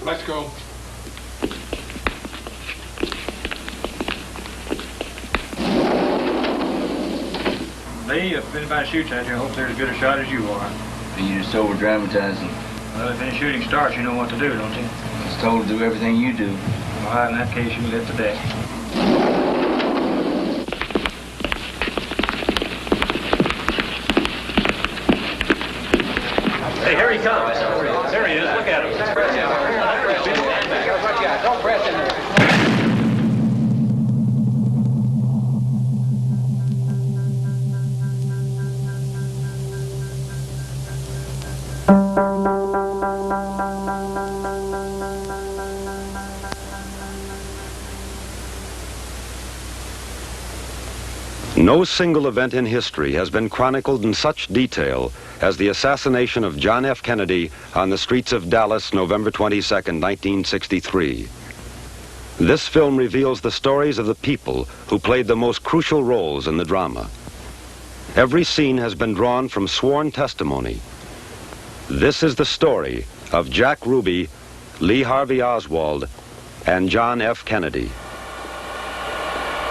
Let's go. Lee, if anybody shoots at you, I hope they're as good a shot as you are. You're just over-dramatizing. Well, if any shooting starts, you know what to do, don't you? I was told to do everything you do. All right, in that case, you hit the deck. Hey, here he comes. There he is. Look at him. Don't press him. No single event in history has been chronicled in such detail as the assassination of John F. Kennedy on the streets of Dallas, November 22nd, 1963. This film reveals the stories of the people who played the most crucial roles in the drama. Every scene has been drawn from sworn testimony. This is the story of Jack Ruby, Lee Harvey Oswald, and John F. Kennedy.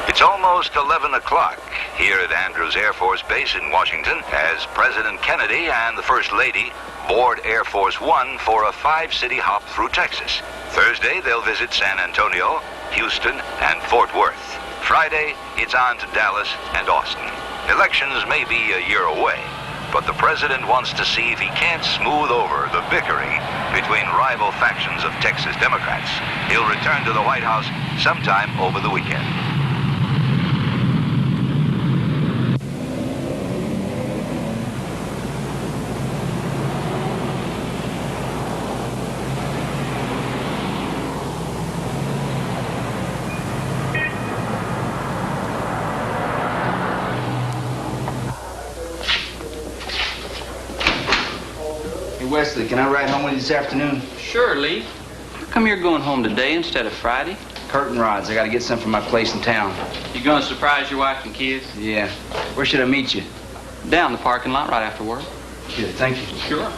It's almost 11 o'clock here at Andrews Air Force Base in Washington as President Kennedy and the First Lady board Air Force One for a 5-city hop through Texas. Thursday, they'll visit San Antonio, Houston, and Fort Worth. Friday, it's on to Dallas and Austin. Elections may be a year away, but the President wants to see if he can't smooth over the bickering between rival factions of Texas Democrats. He'll return to the White House sometime over the weekend. Wesley, can I ride home with you this afternoon? Sure, Lee. How come you're going home today instead of Friday? Curtain rods. I gotta get some from my place in town. You gonna surprise your wife and kids? Yeah. Where should I meet you? Down the parking lot right after work. Good, thank you. Sure.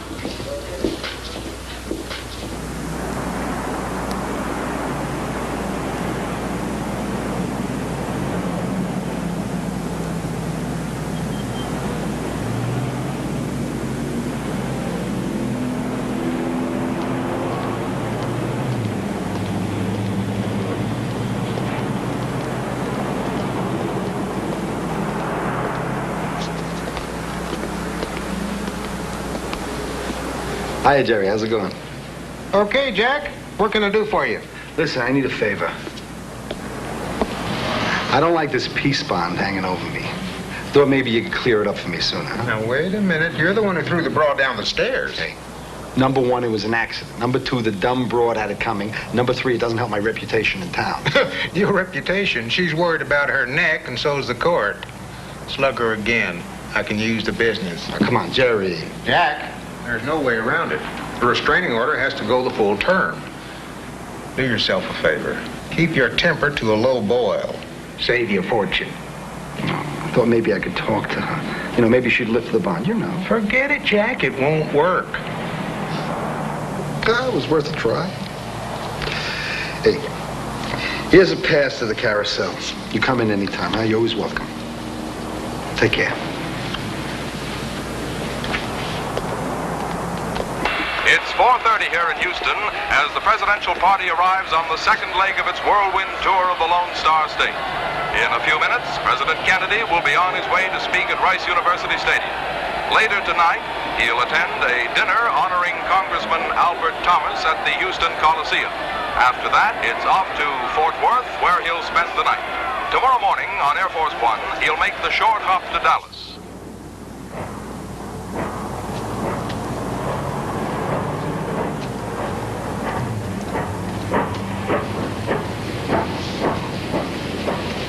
Hiya, Jerry. How's it going? Okay, Jack. What can I do for you? Listen, I need a favor. I don't like this peace bond hanging over me. Thought maybe you could clear it up for me sooner. Huh? Now, wait a minute. You're the one who threw the broad down the stairs. Hey, number one, it was an accident. Number two, the dumb broad had it coming. Number three, it doesn't help my reputation in town. Your reputation? She's worried about her neck, and so's the court. Slug her again. I can use the business. Now, come on, Jerry. Jack, there's no way around it. The restraining order has to go the full term. Do yourself a favor. Keep your temper to a low boil. Save your fortune. I thought maybe I could talk to her. You know, maybe she'd lift the bond, you know. Forget it, Jack. It won't work. It was worth a try. Hey, here's a pass to the carousels. You come in anytime, huh? You're always welcome. Take care. It's 4:30 here in Houston as the presidential party arrives on the second leg of its whirlwind tour of the Lone Star State. In a few minutes, President Kennedy will be on his way to speak at Rice University Stadium. Later tonight, he'll attend a dinner honoring Congressman Albert Thomas at the Houston Coliseum. After that, it's off to Fort Worth, where he'll spend the night. Tomorrow morning on Air Force One, he'll make the short hop to Dallas.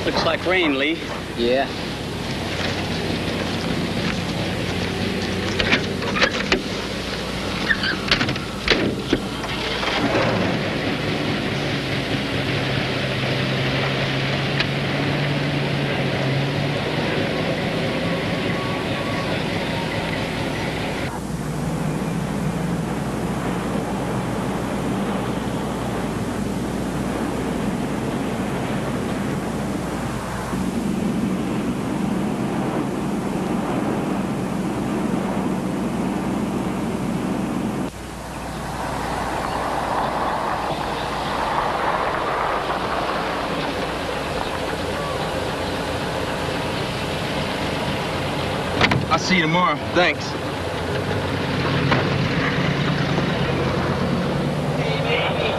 Looks like rain, Lee. Yeah. I'll see you tomorrow. Thanks. Hey, baby.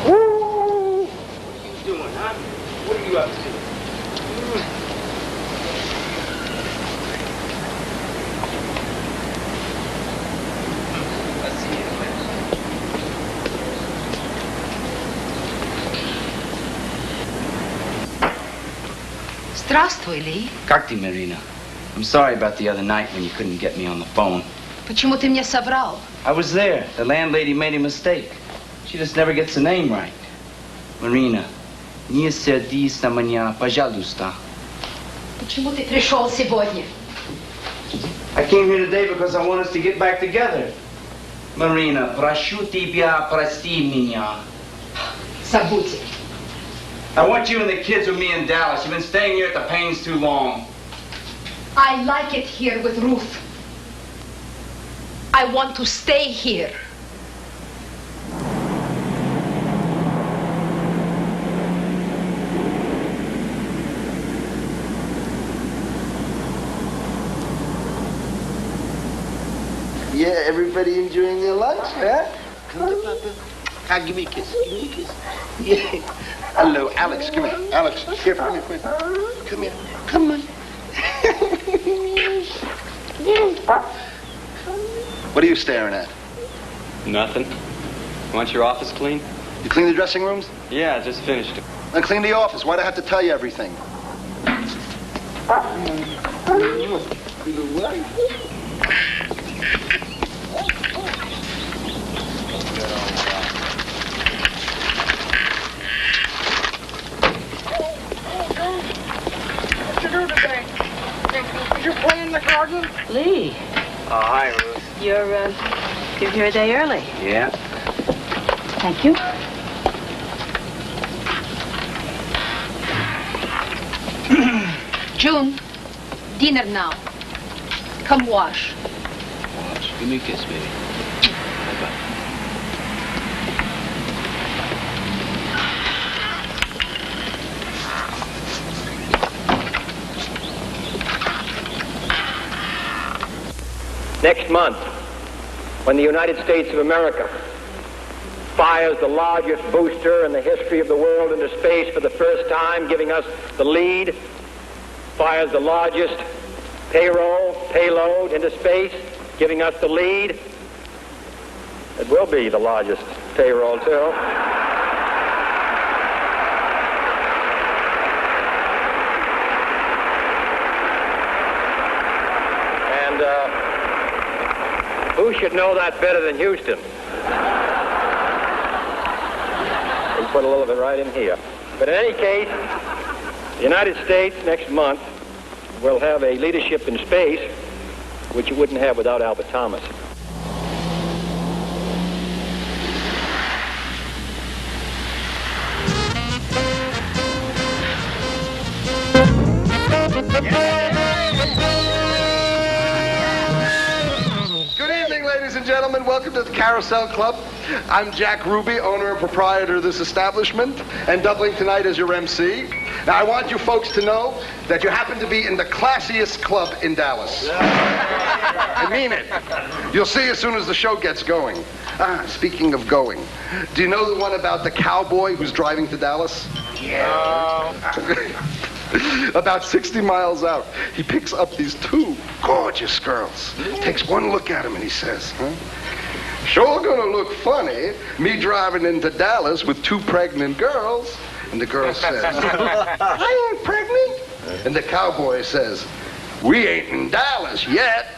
What are you doing, huh? What are you up to? I'll see you later. Здравствуй, Ли. Как ты, Marina? I'm sorry about the other night when you couldn't get me on the phone. Почему ты мне соврал? I was there. The landlady made a mistake. She just never gets the name right. Marina, не сердись на меня, пожалуйста. Почему ты пришел сегодня? I came here today because I want us to get back together. Marina, прошу тебя, прости меня. Забудь. I want you and the kids with me in Dallas. You've been staying here at the Paynes too long. I like it here with Ruth. I want to stay here. Yeah, everybody enjoying their lunch, huh? Come on, Papa. Give me a kiss. Give me a kiss. Yeah. Hello, Alex. Come here. Alex, here, come here. Come here. Come on. What are you staring at? Nothing. Want your office clean? You clean the dressing rooms? Yeah, just finished it. Then clean the office. Why'd I have to tell you everything? Lee, Oh, hi, Ruth. you're here a day early. Yeah? Thank you. June, dinner now. Come wash. Give me a kiss, baby. Bye-bye. Next month, when the United States of America fires the largest booster in the history of the world into space for the first time, giving us the lead, fires the largest payload into space, giving us the lead. It will be the largest payroll, too. Who should know that better than Houston? We put a little of it right in here. But in any case, the United States next month will have a leadership in space which it wouldn't have without Albert Thomas. Ladies and gentlemen, welcome to the Carousel Club. I'm Jack Ruby, owner and proprietor of this establishment, and doubling tonight as your MC. Now, I want you folks to know that you happen to be in the classiest club in Dallas. I mean it. You'll see as soon as the show gets going. Speaking of going, do you know the one about the cowboy who's driving to Dallas? Yeah. About 60 miles out, he picks up these two gorgeous girls. Takes one look at him and he says, sure gonna look funny, me driving into Dallas with two pregnant girls. And the girl says, I ain't pregnant. And the cowboy says, we ain't in Dallas yet.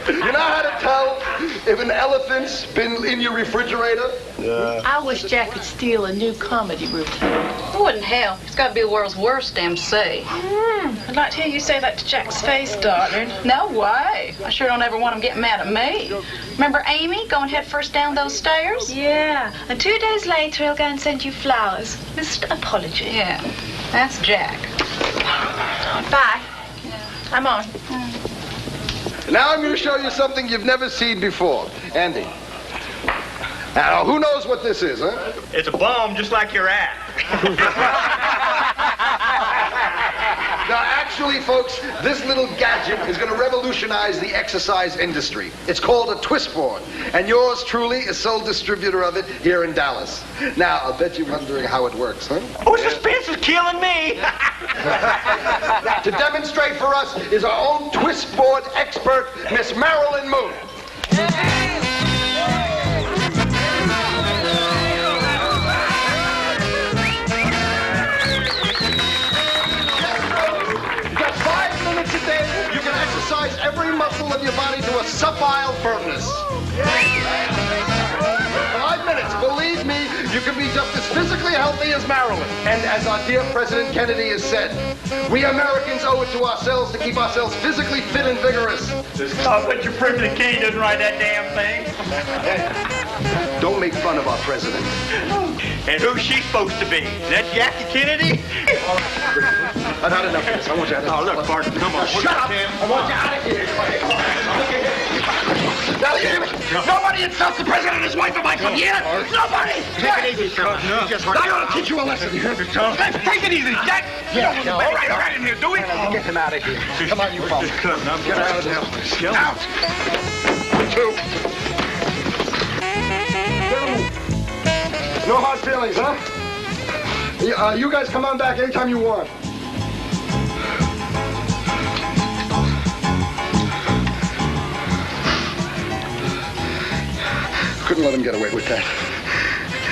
You know how to tell if an elephant's been in your refrigerator? I wish Jack could steal a new comedy routine. It wouldn't help. He's got to be the world's worst MC. I'd like to hear you say that to Jack's face, darling. No way. I sure don't ever want him getting mad at me. Remember Amy going head first down those stairs? Yeah, and 2 days later he'll go and send you flowers. Just an apology. Yeah, that's Jack. Bye. I'm on. Now I'm going to show you something you've never seen before. Andy. Now, who knows what this is, huh? It's a bomb just like your act. Actually, folks, this little gadget is going to revolutionize the exercise industry. It's called a twist board, and yours truly is sole distributor of it here in Dallas. Now, I'll bet you're wondering how it works, huh? Oh, suspense is killing me. Now, to demonstrate for us is our own twist board expert, Miss Marilyn Moon. You can exercise every muscle of your body to a supple firmness. 5 minutes, believe me, you can be just as physically healthy as Marilyn. And as our dear President Kennedy has said, we Americans owe it to ourselves to keep ourselves physically fit and vigorous. I bet your President Kennedy doesn't write that damn thing. Hey, don't make fun of our president. And who's she supposed to be? Is that Jackie Kennedy? I've had enough of this. I want you out of here. Oh, look, Bart, come on. Shut up! I want you out of here. Now, damn it! Nobody insults the president and his wife in my club here! Nobody! Take it easy, son. I ought to teach you a lesson. Take it easy, Jack. Yeah, All right in here, do it. Get him out of here. Come on, you folks. Get out of there. Out! Two. No hard feelings, huh? You guys come on back anytime you want. Couldn't let him get away with that.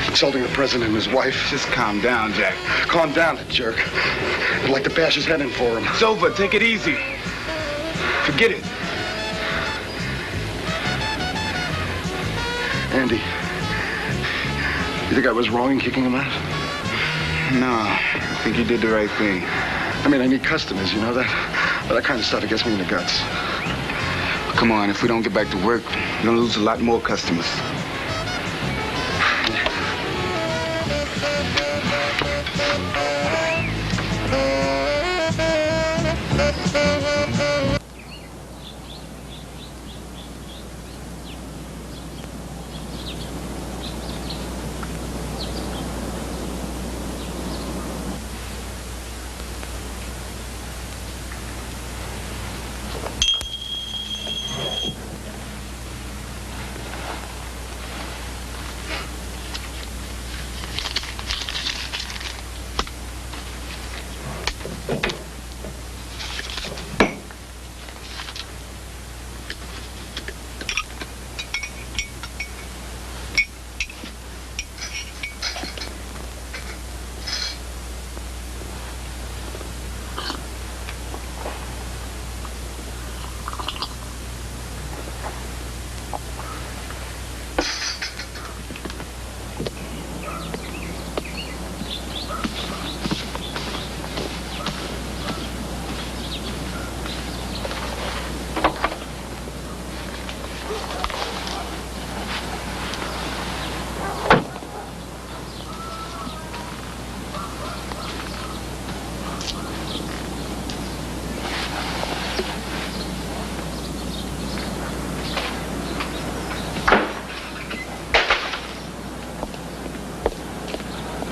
Insulting the president and his wife. Just calm down, Jack. Calm down, jerk. I'd like to bash his head in for him. It's over. Take it easy. Forget it. Andy, you think I was wrong in kicking him out? No, I think you did the right thing. I mean, I need customers, you know that? But that kind of stuff, it gets me in the guts. Come on, if we don't get back to work, we're gonna lose a lot more customers.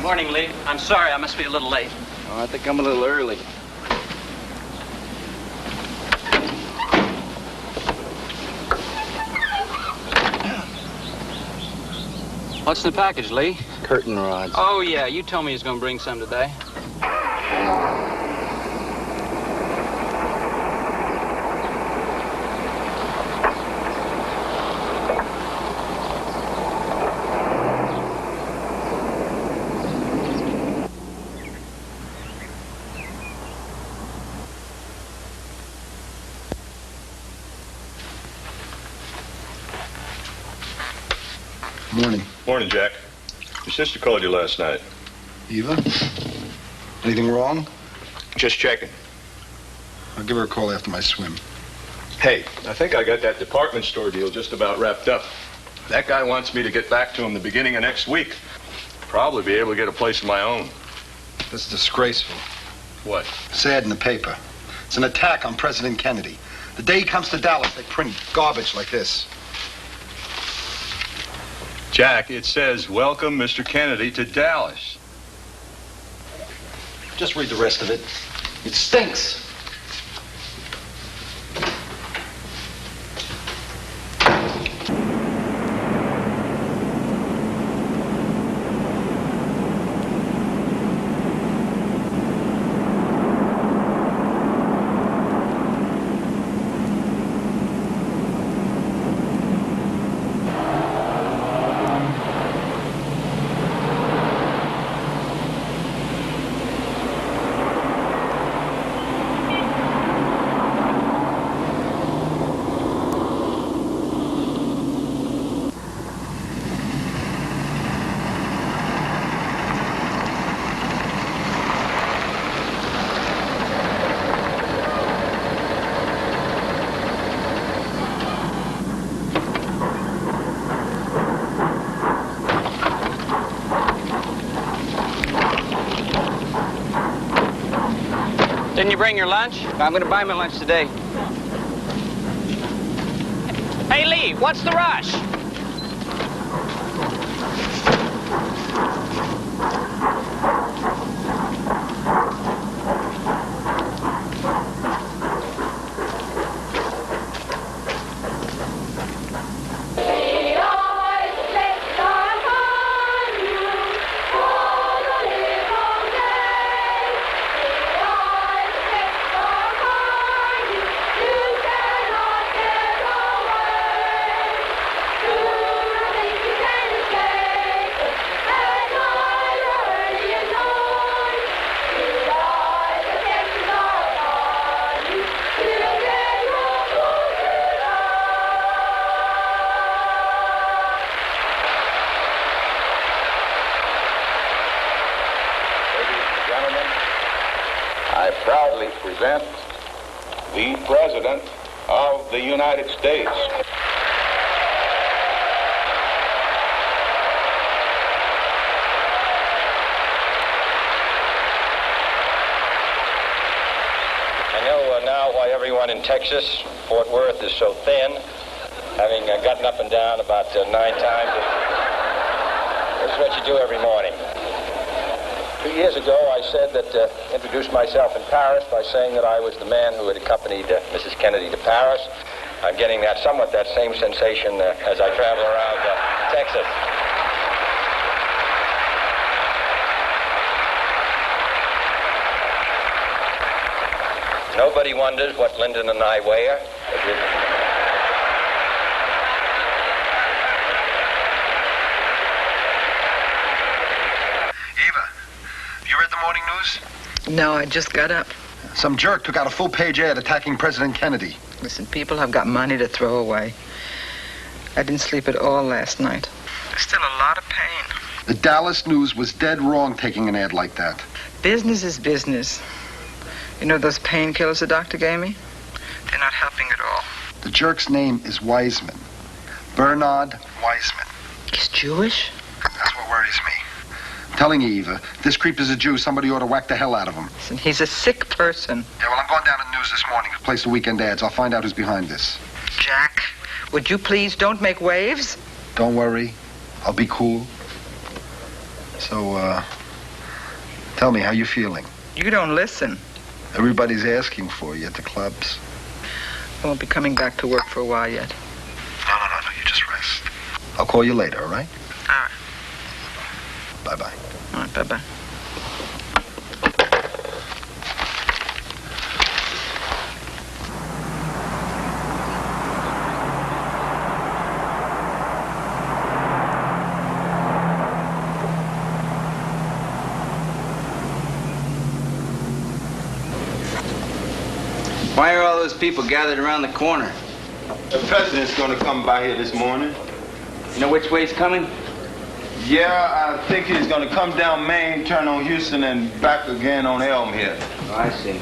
Morning, Lee. I'm sorry, I must be a little late. Oh, I think I'm a little early. What's in the package, Lee? Curtain rods. Oh, yeah, you told me he was going to bring some today. Morning. Morning, Jack. Your sister called you last night. Eva? Anything wrong? Just checking. I'll give her a call after my swim. Hey, I think I got that department store deal just about wrapped up. That guy wants me to get back to him the beginning of next week. Probably be able to get a place of my own. That's disgraceful. What? Sad in the paper. It's an attack on President Kennedy. The day he comes to Dallas, they print garbage like this. Jack, it says, welcome Mr. Kennedy to Dallas. Just read the rest of it. It stinks. Didn't you bring your lunch? I'm going to buy my lunch today. Hey, Lee, what's the rush? I proudly present the President of the United States. I know now why everyone in Texas, Fort Worth, is so thin, having gotten up and down about 9 times. This is what you do every morning. 2 years ago, I said that, introduced myself in Paris by saying that I was the man who had accompanied Mrs. Kennedy to Paris. I'm getting somewhat that same sensation as I travel around Texas. Nobody wonders what Lyndon and I wear. You read the morning news? No, I just got up. Some jerk took out a full-page ad attacking President Kennedy. Listen, people have got money to throw away. I didn't sleep at all last night. There's still a lot of pain. The Dallas News was dead wrong taking an ad like that. Business is business. You know those painkillers the doctor gave me? They're not helping at all. The jerk's name is Wiseman. Bernard Wiseman. He's Jewish? That's what worries me. I'm telling you, Eva, if this creep is a Jew, somebody ought to whack the hell out of him. Listen, he's a sick person. Yeah, well, I'm going down to the news this morning to place the weekend ads. I'll find out who's behind this. Jack, would you please don't make waves? Don't worry. I'll be cool. So, tell me, how you feeling? You don't listen. Everybody's asking for you at the clubs. I won't be coming back to work for a while yet. No, you just rest. I'll call you later, all right? All right. Bye-bye. All right, bye-bye. Why are all those people gathered around the corner? The president's gonna come by here this morning. You know which way he's coming? Yeah, I think he's gonna come down Main, turn on Houston, and back again on Elm here. Oh, I see.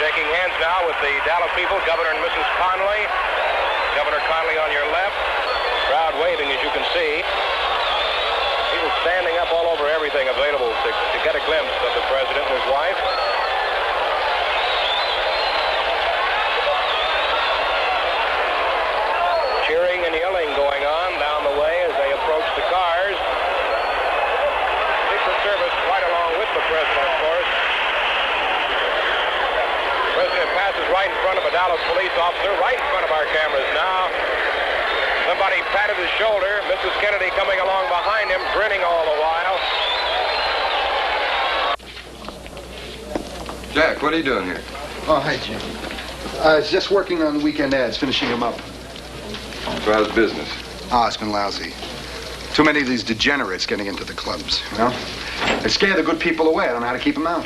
Shaking hands now with the Dallas people, Governor and Mrs. Conley. Governor Conley on your left. Crowd waving, as you can see. People standing up all over everything available to get a glimpse of the president and his wife. Cheering and yelling going on down the way as they approach the cars. Secret Service right along with the president, of course. The president passes right in front of a Dallas police officer, right in front of our cameras now. Somebody patted his shoulder. Mrs. Kennedy coming along behind him, grinning all the while. Jack, what are you doing here? Oh, hi, Jim. I was just working on the weekend ads, finishing them up. So how's business? Ah, it's been lousy. Too many of these degenerates getting into the clubs, you know? They scare the good people away. I don't know how to keep them out.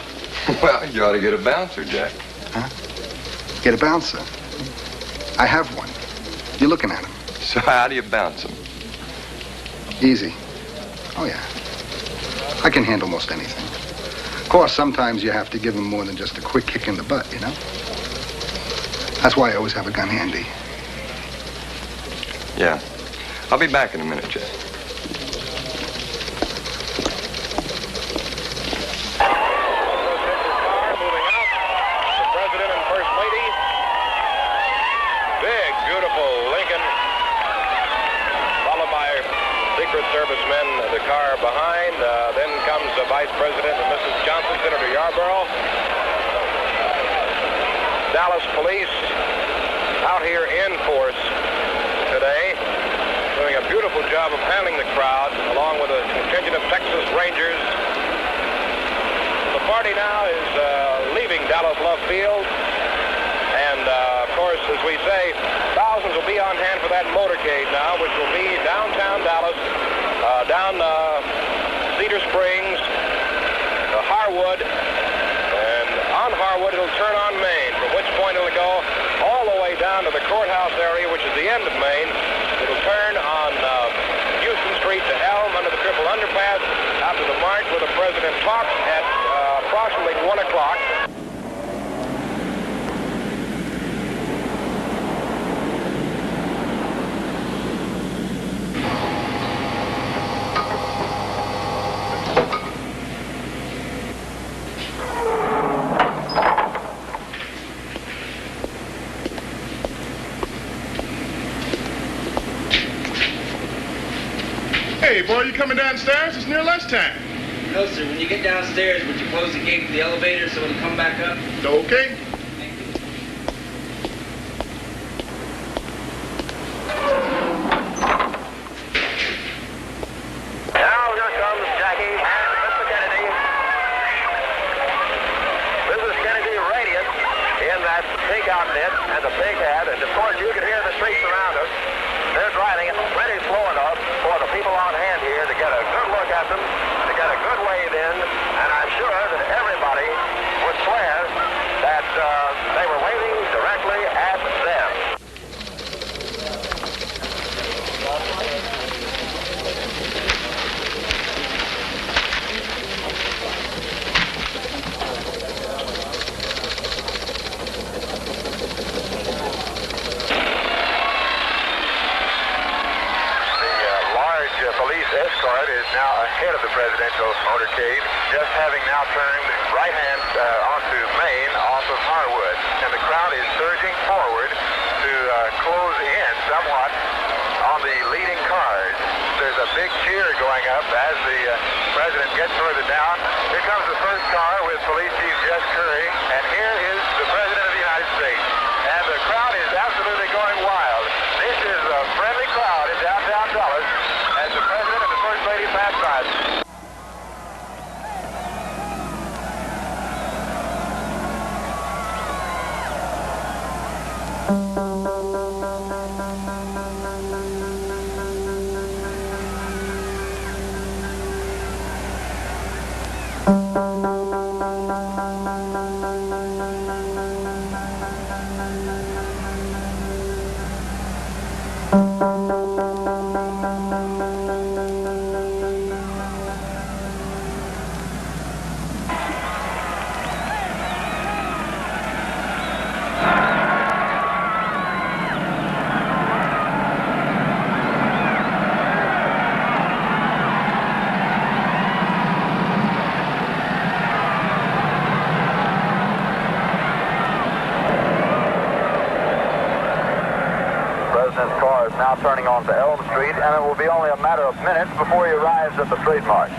Well, you ought to get a bouncer, Jack. Huh? Get a bouncer? I have one. You're looking at him. So how do you bounce them? Easy. Oh, yeah. I can handle most anything. Of course, sometimes you have to give them more than just a quick kick in the butt, you know? That's why I always have a gun handy. Yeah. I'll be back in a minute, Jack. Servicemen, the car behind. Then comes the Vice President and Mrs. Johnson, Senator Yarborough. Dallas police out here in force today, doing a beautiful job of handling the crowd, along with a contingent of Texas Rangers. The party now is leaving Dallas Love Field. And, of course, as we say, thousands will be on hand for that motorcade now, which will be downtown Dallas, down Cedar Springs, Harwood, and on Harwood it'll turn on Main, from which point it'll go all the way down to the courthouse area, which is the end of Main. It'll turn on Houston Street to Elm under the triple underpass, out to the march where the president talks at approximately 1 o'clock. Hey, boy, you coming downstairs? It's near lunchtime. No, sir. When you get downstairs, would you close the gate to the elevator so it'll come back up? Okay. Now here comes Jackie and Mr. Kennedy. Mrs. Kennedy radiant in that pink outfit and the pink hat, and of course you can hear the streets around us. They're driving plenty slow enough for the people on hand here to get a good look at them, to get a good wave in, and I'm sure that everybody would swear that they were waving directly at them. Police escort is now ahead of the presidential motorcade, just having now turned right hand onto Main off of Harwood. And the crowd is surging forward to close in somewhat on the leading cars. There's a big cheer going up as the president gets further down. Here comes the first car with Police Chief Jess Curry, and here is the President of the United States. And the crowd is absolutely going wild. This is a friendly crowd in downtown Dallas as the President and the First Lady pass by. and it will be only a matter of minutes before he arrives at the trademark.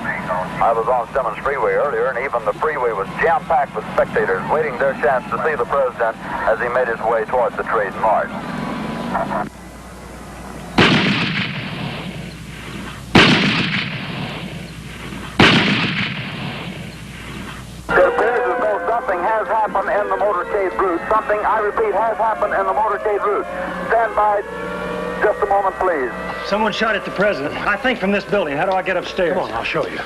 I was on Simmons Freeway earlier, and even the freeway was jam-packed with spectators waiting their chance to see the president as he made his way towards the trademark. It appears as though something has happened in the motorcade route. Something, I repeat, has happened in the motorcade route. Stand by just a moment, please. Someone shot at the president. I think from this building. How do I get upstairs? Come on, I'll show you.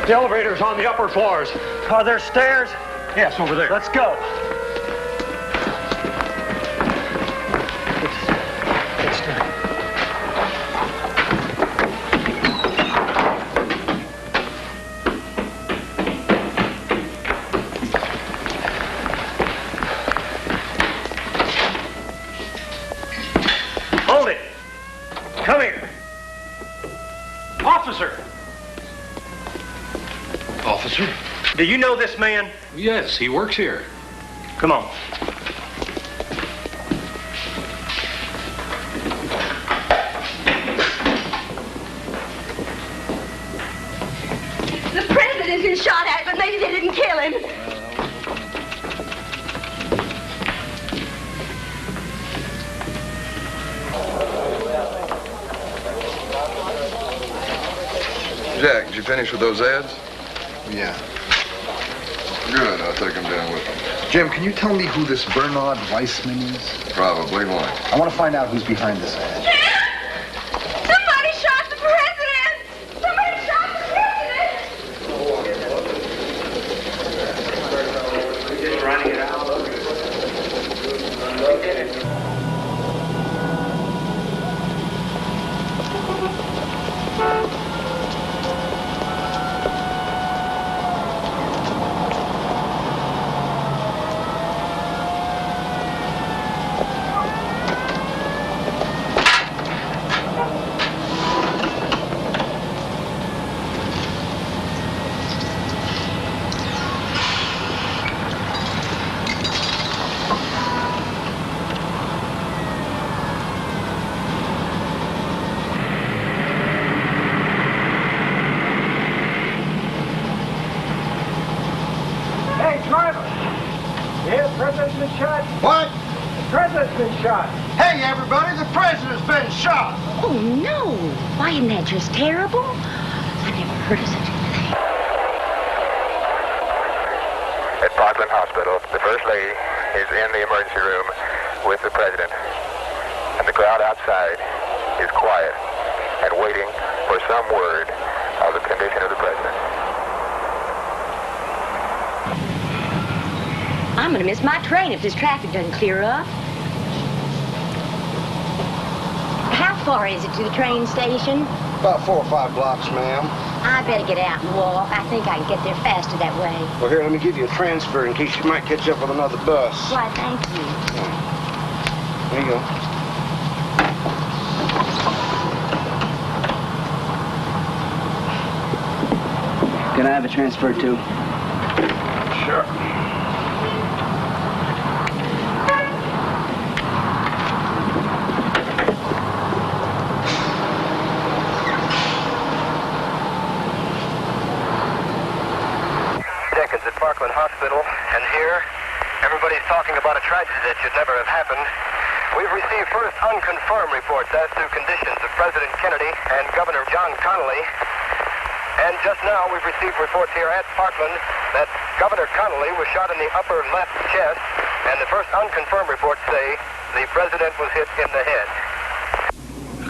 The elevator's on the upper floors. Are there stairs? Yes, over there. Let's go. Hold it. Come here. Officer. Officer? Do you know this man? Yes, he works here. Come on. The president is shot at, but maybe they didn't kill him. Jack, did you finish with those ads? Yeah. Good, I'll take them down with me. Jim, can you tell me who this Bernard Weissman is? Probably why. I want to find out who's behind this ad. Somebody shot the president! Somebody shot the president! Just running it out. What? The president's been shot. Hey, everybody, the president's been shot. Oh, no. Why, isn't that just terrible? I never heard of such a thing. At Parkland Hospital, the First Lady is in the emergency room with the President. And the crowd outside is quiet and waiting for some word of the condition of the President. I'm going to miss my train if this traffic doesn't clear up. How far is it to the train station? About 4 or 5 blocks, ma'am. I better get out and walk. I think I can get there faster that way. Well, here, let me give you a transfer in case you might catch up with another bus. Why, thank you. There you go. Can I have a transfer too? Sure. Parkland Hospital, and here, everybody's talking about a tragedy that should never have happened. We've received first unconfirmed reports as to conditions of President Kennedy and Governor John Connally. And just now, we've received reports here at Parkland that Governor Connally was shot in the upper left chest, and the first unconfirmed reports say the president was hit in the head.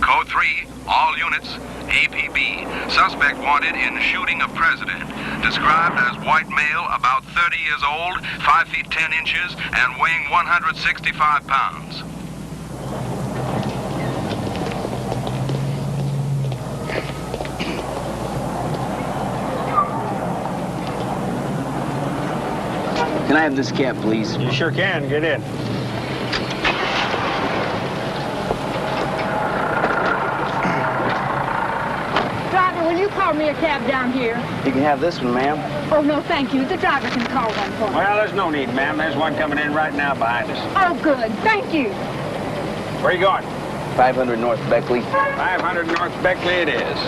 Code 3, all units, APB, suspect wanted in shooting of president. Described as white male, about 30 years old, 5 feet 10 inches, and weighing 165 pounds. Can I have this cab, please? You sure can. Get in. Driver, will you call me a cab down here? You can have this one, ma'am. Oh, no, thank you. The driver can call one for me. Well, there's no need, ma'am. There's one coming in right now behind us. Oh, good. Thank you. Where are you going? 500 North Beckley. 500 North Beckley it is.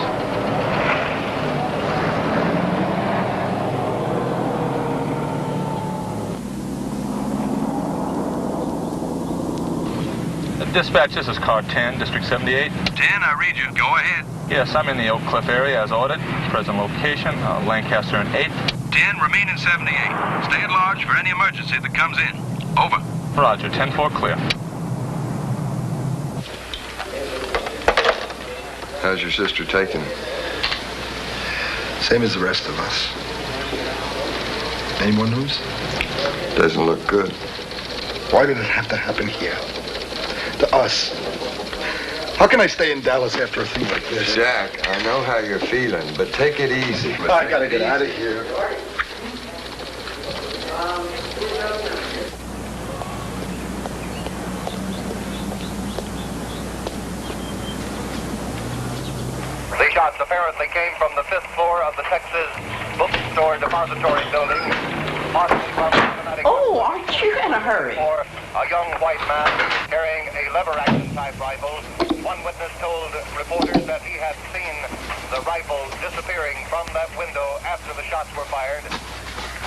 Dispatch, this is car 10, District 78. 10, I read you. Go ahead. Yes, I'm in the Oak Cliff area as ordered. Present location, Lancaster and 8. 10, remain in 78. Stay at large for any emergency that comes in. Over. Roger, 10-4 clear. How's your sister taking it? Same as the rest of us. Any more news? Doesn't look good. Why did it have to happen here? To us. How can I stay in Dallas after a thing like this? Jack, I know how you're feeling, but take it easy. I gotta get out of here. The shots apparently came from the 5th floor of the Texas Bookstore Depository Building. Oh, aren't you in a hurry? For a young white man carrying a lever-action type rifle. One witness told reporters that he had seen the rifle disappearing from that window after the shots were fired.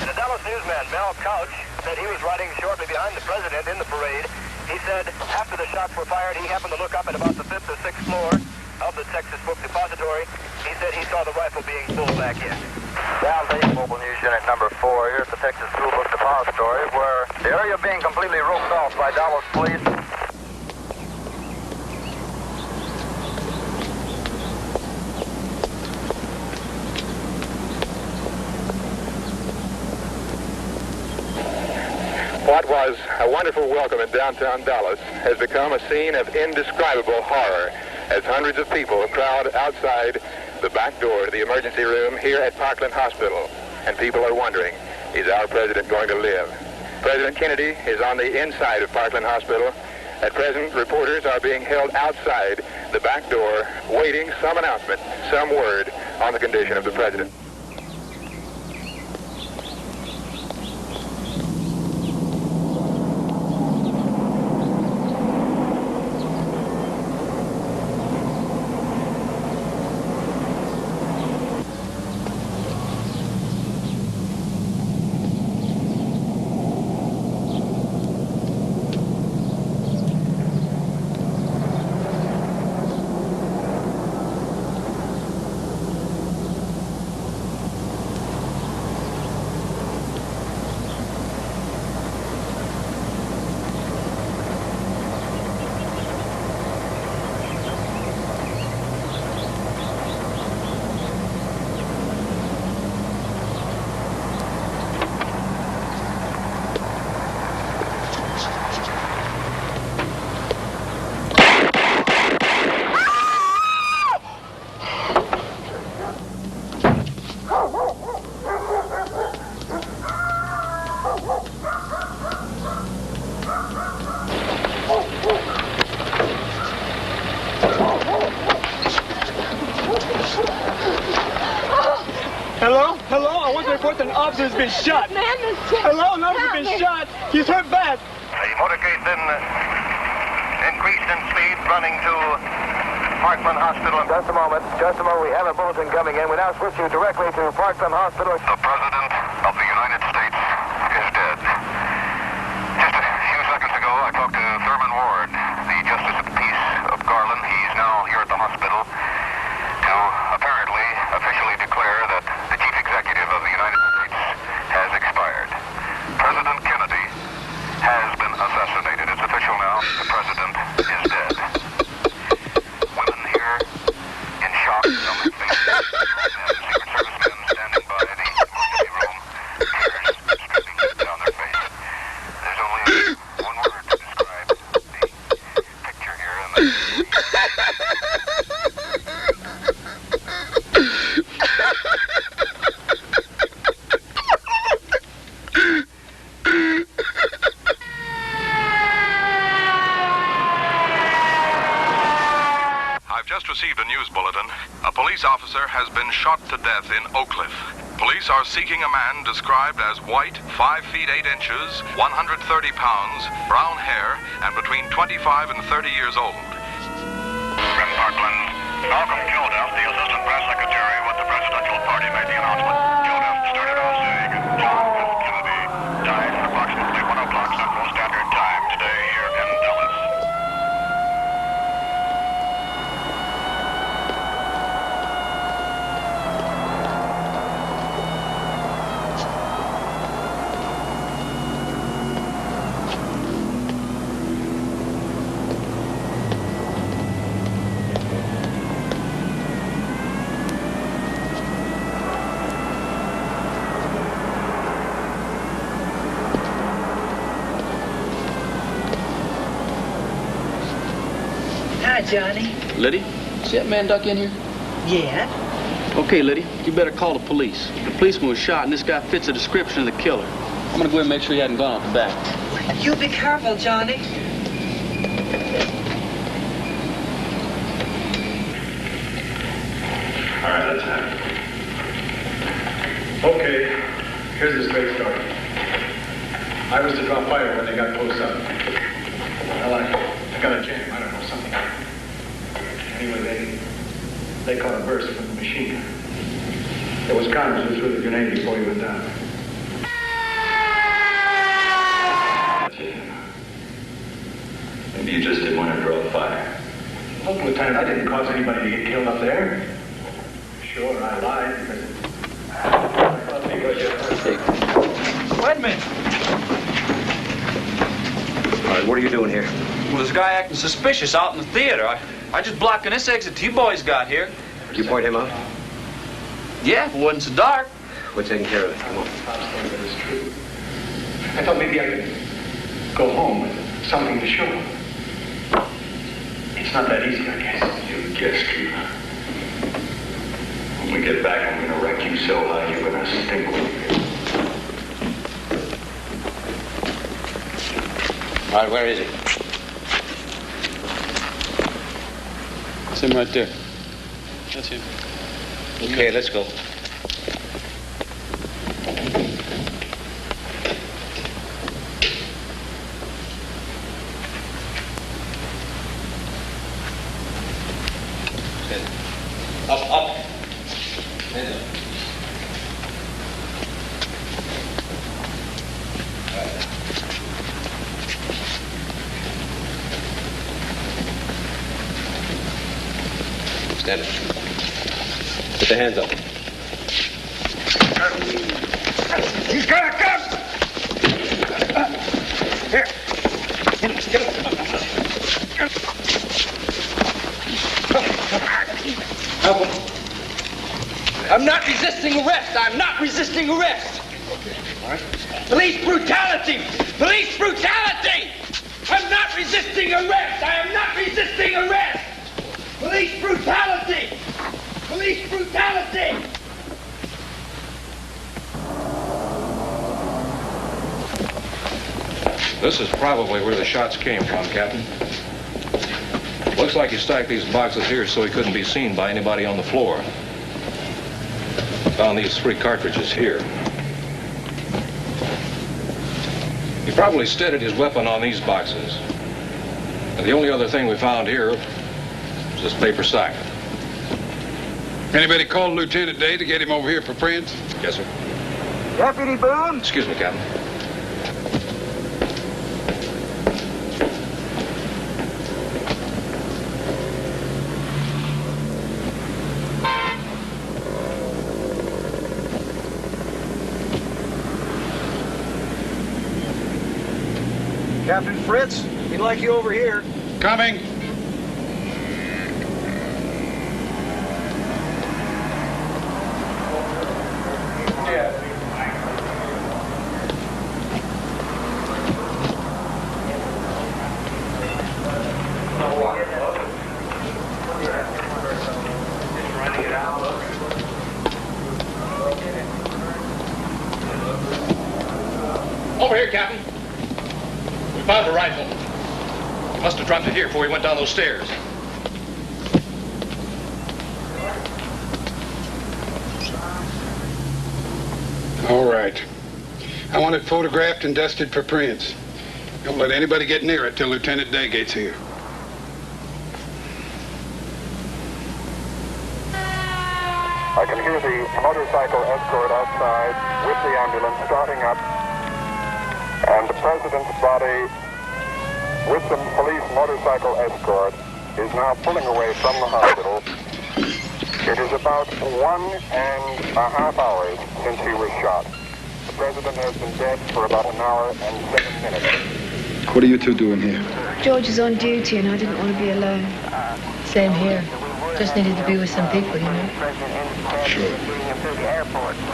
And the Dallas newsman, Mel Couch, said he was riding shortly behind the president in the parade. He said after the shots were fired, he happened to look up at about the 5th or 6th floor of the Texas Book Depository. He said he saw the rifle being pulled back in. Down Mobile News Unit number 4 here at the Texas School Book Depository, where the area being completely roped off by Dallas police. What was a wonderful welcome in downtown Dallas has become a scene of indescribable horror as hundreds of people crowd outside the back door to the emergency room here at Parkland Hospital. And people are wondering, is our president going to live? President Kennedy is on the inside of Parkland Hospital. At present, reporters are being held outside the back door, waiting some announcement, some word on the condition of the president. Hello? I want to report that an officer has been shot. Hello? An officer has been shot. He's hurt bad. The motorcade then increased in speed, running to Parkland Hospital. Just a moment. We have a bulletin coming in. We now switch you directly to Parkland Hospital. The President of the United States is dead. Just a few seconds ago, I talked to Thurman Ward, the Justice of the Peace of Garland. He's now here at the hospital to apparently officially declare that the Chief Executive of the United States has expired. President Kennedy has been assassinated. It's official now. The President is dead. Women here in shock. Some have faces. Secret Service men standing by the emergency room. Tears streaming down their face. There's only one word to describe the picture here. I've just received a news bulletin. A police officer has been shot to death in Oak Cliff. Police are seeking a man described as white, 5 feet 8 inches, 130 pounds, brown hair, and between 25 and 30 years old. From Parkland, Malcolm Gilduff, the Assistant Press Secretary with the presidential party, made the announcement. Gilduff started off saying, John F. Kennedy died at approximately 1 o'clock Central Standard Time today here in Dallas. Hi, Johnny. Liddy, see that man duck in here? Yeah? Okay, Liddy, you better call the police. The policeman was shot, and this guy fits the description of the killer. I'm gonna go ahead and make sure he hadn't gone out the back. You be careful, Johnny. All right, let's have it. Okay, here's the straight story. I was to draw fire when they got close up. Well, I got a jam, I don't know, something. Anyway, they caught a burst from the machine gun. It was Connors who threw the grenade before he went down. Maybe you just didn't want to draw fire. Look, Lieutenant, I didn't cause anybody to get killed up there. Sure, I lied because... Wait a minute. All right, what are you doing here? Well, this guy acting suspicious out in the theater. I just blocking this exit you boys got here. Did you point him out? Yeah, it wasn't so dark. We're taking care of it. Come on. I thought maybe I could go home with something to show him. It's not that easy, I guess. You guessed, Keeper. When we get back, I'm gonna wreck you so high you're gonna stink with me. All right, where is he? That's him right there. That's him. Okay, let's go. Up. Hands up. Stand up. Put the hands up. He's got a gun! Here. Get him. Help him. I'm not resisting arrest. I'm not resisting arrest. Okay, all right. Police brutality! Police brutality! I'm not resisting arrest! I am not resisting arrest! Police brutality! Police brutality! This is probably where the shots came from, Captain. Looks like he stacked these boxes here so he couldn't be seen by anybody on the floor. Found these 3 cartridges here. He probably steadied his weapon on these boxes. And the only other thing we found here is this paper sack. Anybody called Lieutenant Day to get him over here for prints? Yes, sir. Deputy Boone? Excuse me, Captain. Captain Fritz, we'd like you over here. Coming. Over here, Captain. We found a rifle. He must have dropped it here before he went down those stairs. All right. I want it photographed and dusted for prints. Don't let anybody get near it till Lieutenant Day gets here. I can hear the motorcycle escort outside with the ambulance starting up, and the president's body with the police motorcycle escort is now pulling away from the hospital. It is about 1.5 hours since he was shot. The president has been dead for about an hour and 7 minutes. What are you two doing here? George is on duty and I didn't want to be alone. Same here. Just needed to be with some people, you know. Sure.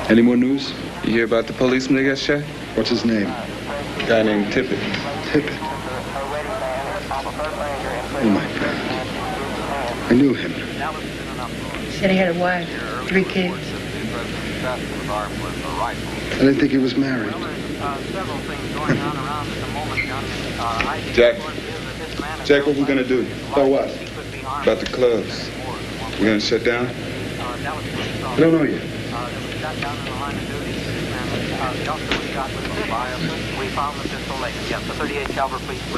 Any more news? You hear about the policeman that got shot? What's his name? A guy named Tippett. Tippett? Oh, my God. I knew him. Said he had a wife, 3 kids. I didn't think he was married. Jack, what we gonna do? About what? About the clubs. We gonna shut down? I don't know yet.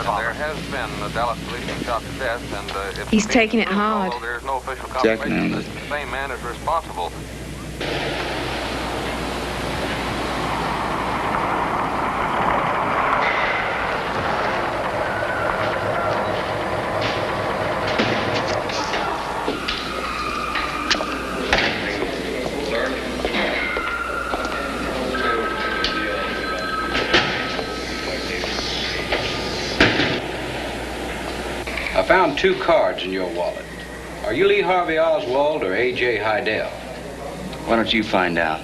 There has been a Dallas policeman shot to death, and if He's taking it hard. there's no official Jack confirmation knows that the same man is responsible. I found 2 cards in your wallet. Are you Lee Harvey Oswald or A.J. Heidel? Why don't you find out?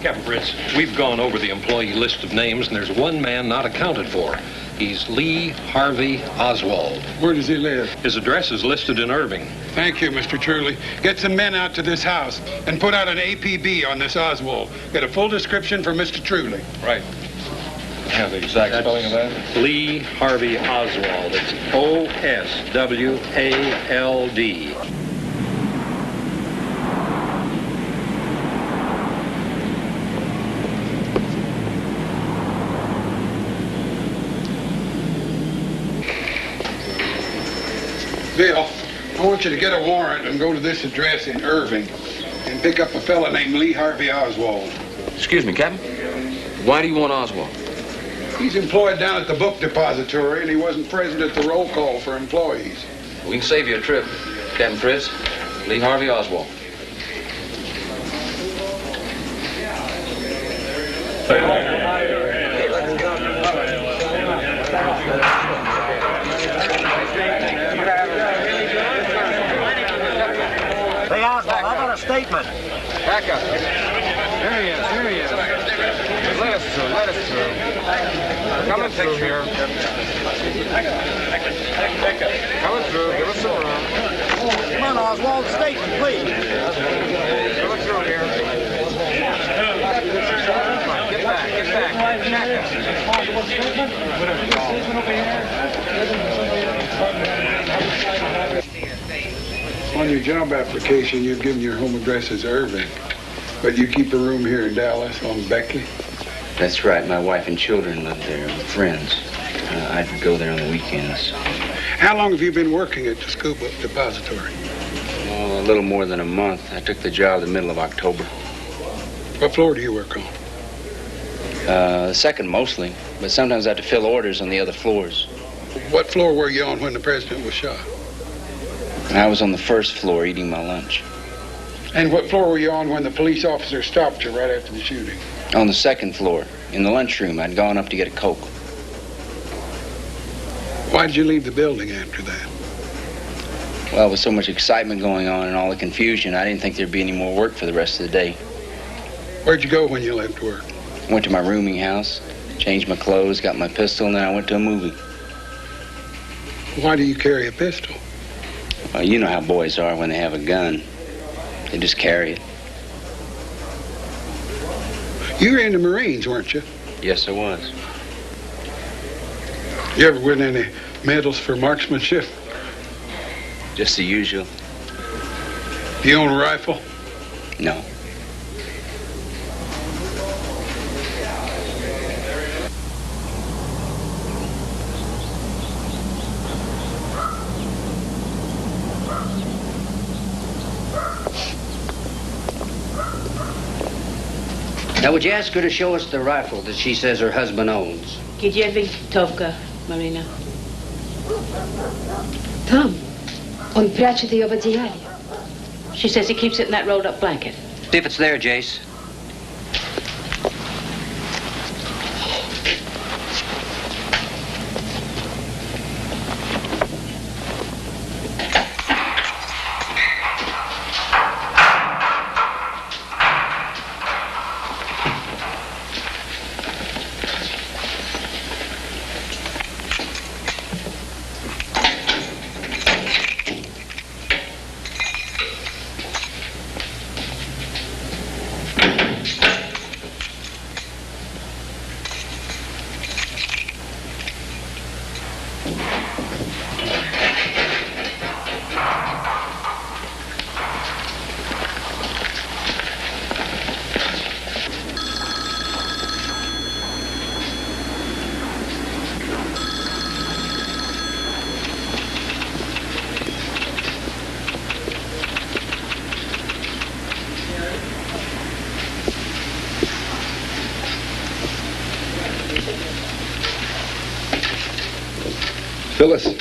Captain Fritz, we've gone over the employee list of names, and there's one man not accounted for. He's Lee Harvey Oswald. Where does he live? His address is listed in Irving. Thank you, Mr. Truly. Get some men out to this house and put out an APB on this Oswald. Get a full description for Mr. Truly. Right. Have the exact spelling of that? Lee Harvey Oswald. It's O-S-W-A-L-D. Bill, I want you to get a warrant and go to this address in Irving and pick up a fella named Lee Harvey Oswald. Excuse me, Captain. Why do you want Oswald? He's employed down at the book depository, and he wasn't present at the roll call for employees. We can save you a trip, Captain Fritz. Lee Harvey Oswald. Hey, Oswald, how about a statement? Back up. Here he is, here he is. Let us through, let us through. Coming through here. Coming through, give us some room. Come on, Oswald, statement, please. Coming through here. Get back, get back. On your job application, you've given your home address as Irving, but you keep a room here in Dallas on Beckley? That's right. My wife and children live there, friends. I'd go there on the weekends. How long have you been working at the school book depository? Oh, a little more than a month. I took the job the middle of October. What floor do you work on? The second mostly, but sometimes I have to fill orders on the other floors. What floor were you on when the president was shot? I was on the first floor eating my lunch. And what floor were you on when the police officer stopped you right after the shooting? On the second floor, in the lunchroom. I'd gone up to get a Coke. Why did you leave the building after that? Well, with so much excitement going on and all the confusion, I didn't think there'd be any more work for the rest of the day. Where'd you go when you left work? Went to my rooming house, changed my clothes, got my pistol, and then I went to a movie. Why do you carry a pistol? Well, you know how boys are when they have a gun. They just carry it. You were in the Marines, weren't you? Yes, I was. You ever win any medals for marksmanship? Just the usual. You own a rifle? No. Now, would you ask her to show us the rifle that she says her husband owns? Gdzie Tovka, Marina? Tom, on прячет ее в одеяле. She says he keeps it in that rolled up blanket. See if it's there, Jace. Phyllis.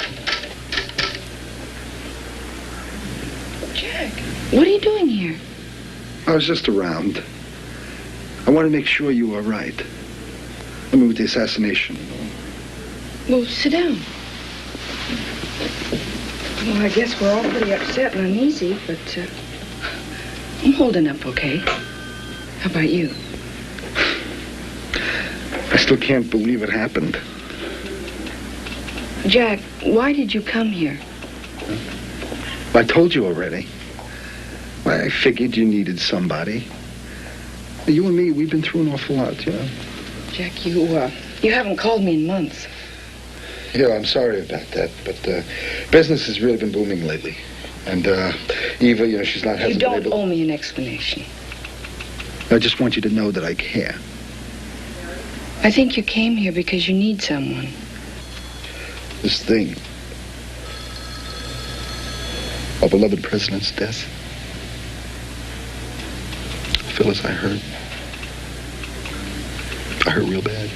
Jack, what are you doing here? I was just around. I want to make sure you are right. I mean, with the assassination. Well, sit down. Well, I guess we're all pretty upset and uneasy, but I'm holding up okay. How about you? I still can't believe it happened. Jack, why did you come here? I told you already. Well, I figured you needed somebody. You and me, we've been through an awful lot, you know? Jack, you haven't called me in months. Yeah, I'm sorry about that, but business has really been booming lately. And Eva, you know, she's not... You don't owe me an explanation. I just want you to know that I care. I think you came here because you need someone. This thing. Our beloved president's death. Phyllis, I hurt. I hurt real bad.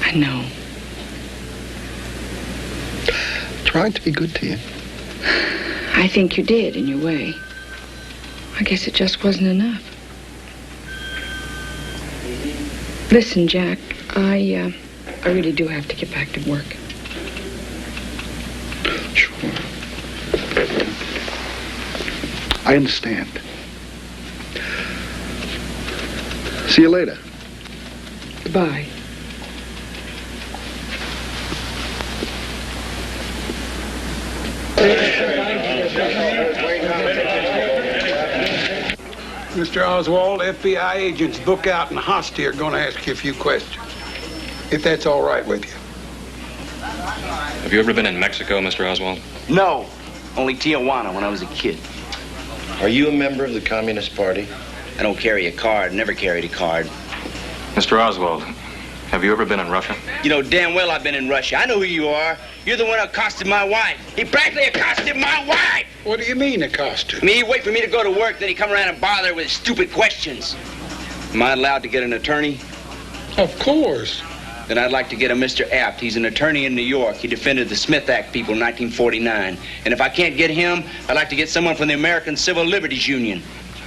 I know. Tried to be good to you. I think you did, in your way. I guess it just wasn't enough. Listen, Jack, I really do have to get back to work. Sure. I understand. See you later. Goodbye. Mr. Oswald, FBI agents Book Out and Hosty are going to ask you a few questions, if that's all right with you. Have you ever been in Mexico, Mr. Oswald? No, only Tijuana when I was a kid. Are you a member of the Communist Party? I don't carry a card, never carried a card. Mr. Oswald, have you ever been in Russia? You know damn well I've been in Russia. I know who you are. You're the one who accosted my wife. He practically accosted my wife! What do you mean, accosted? I mean, he'd wait for me to go to work, then he'd come around and bother her with stupid questions. Am I allowed to get an attorney? Of course. Then I'd like to get a Mr. Apt. He's an attorney in New York. He defended the Smith Act people in 1949. And if I can't get him, I'd like to get someone from the American Civil Liberties Union.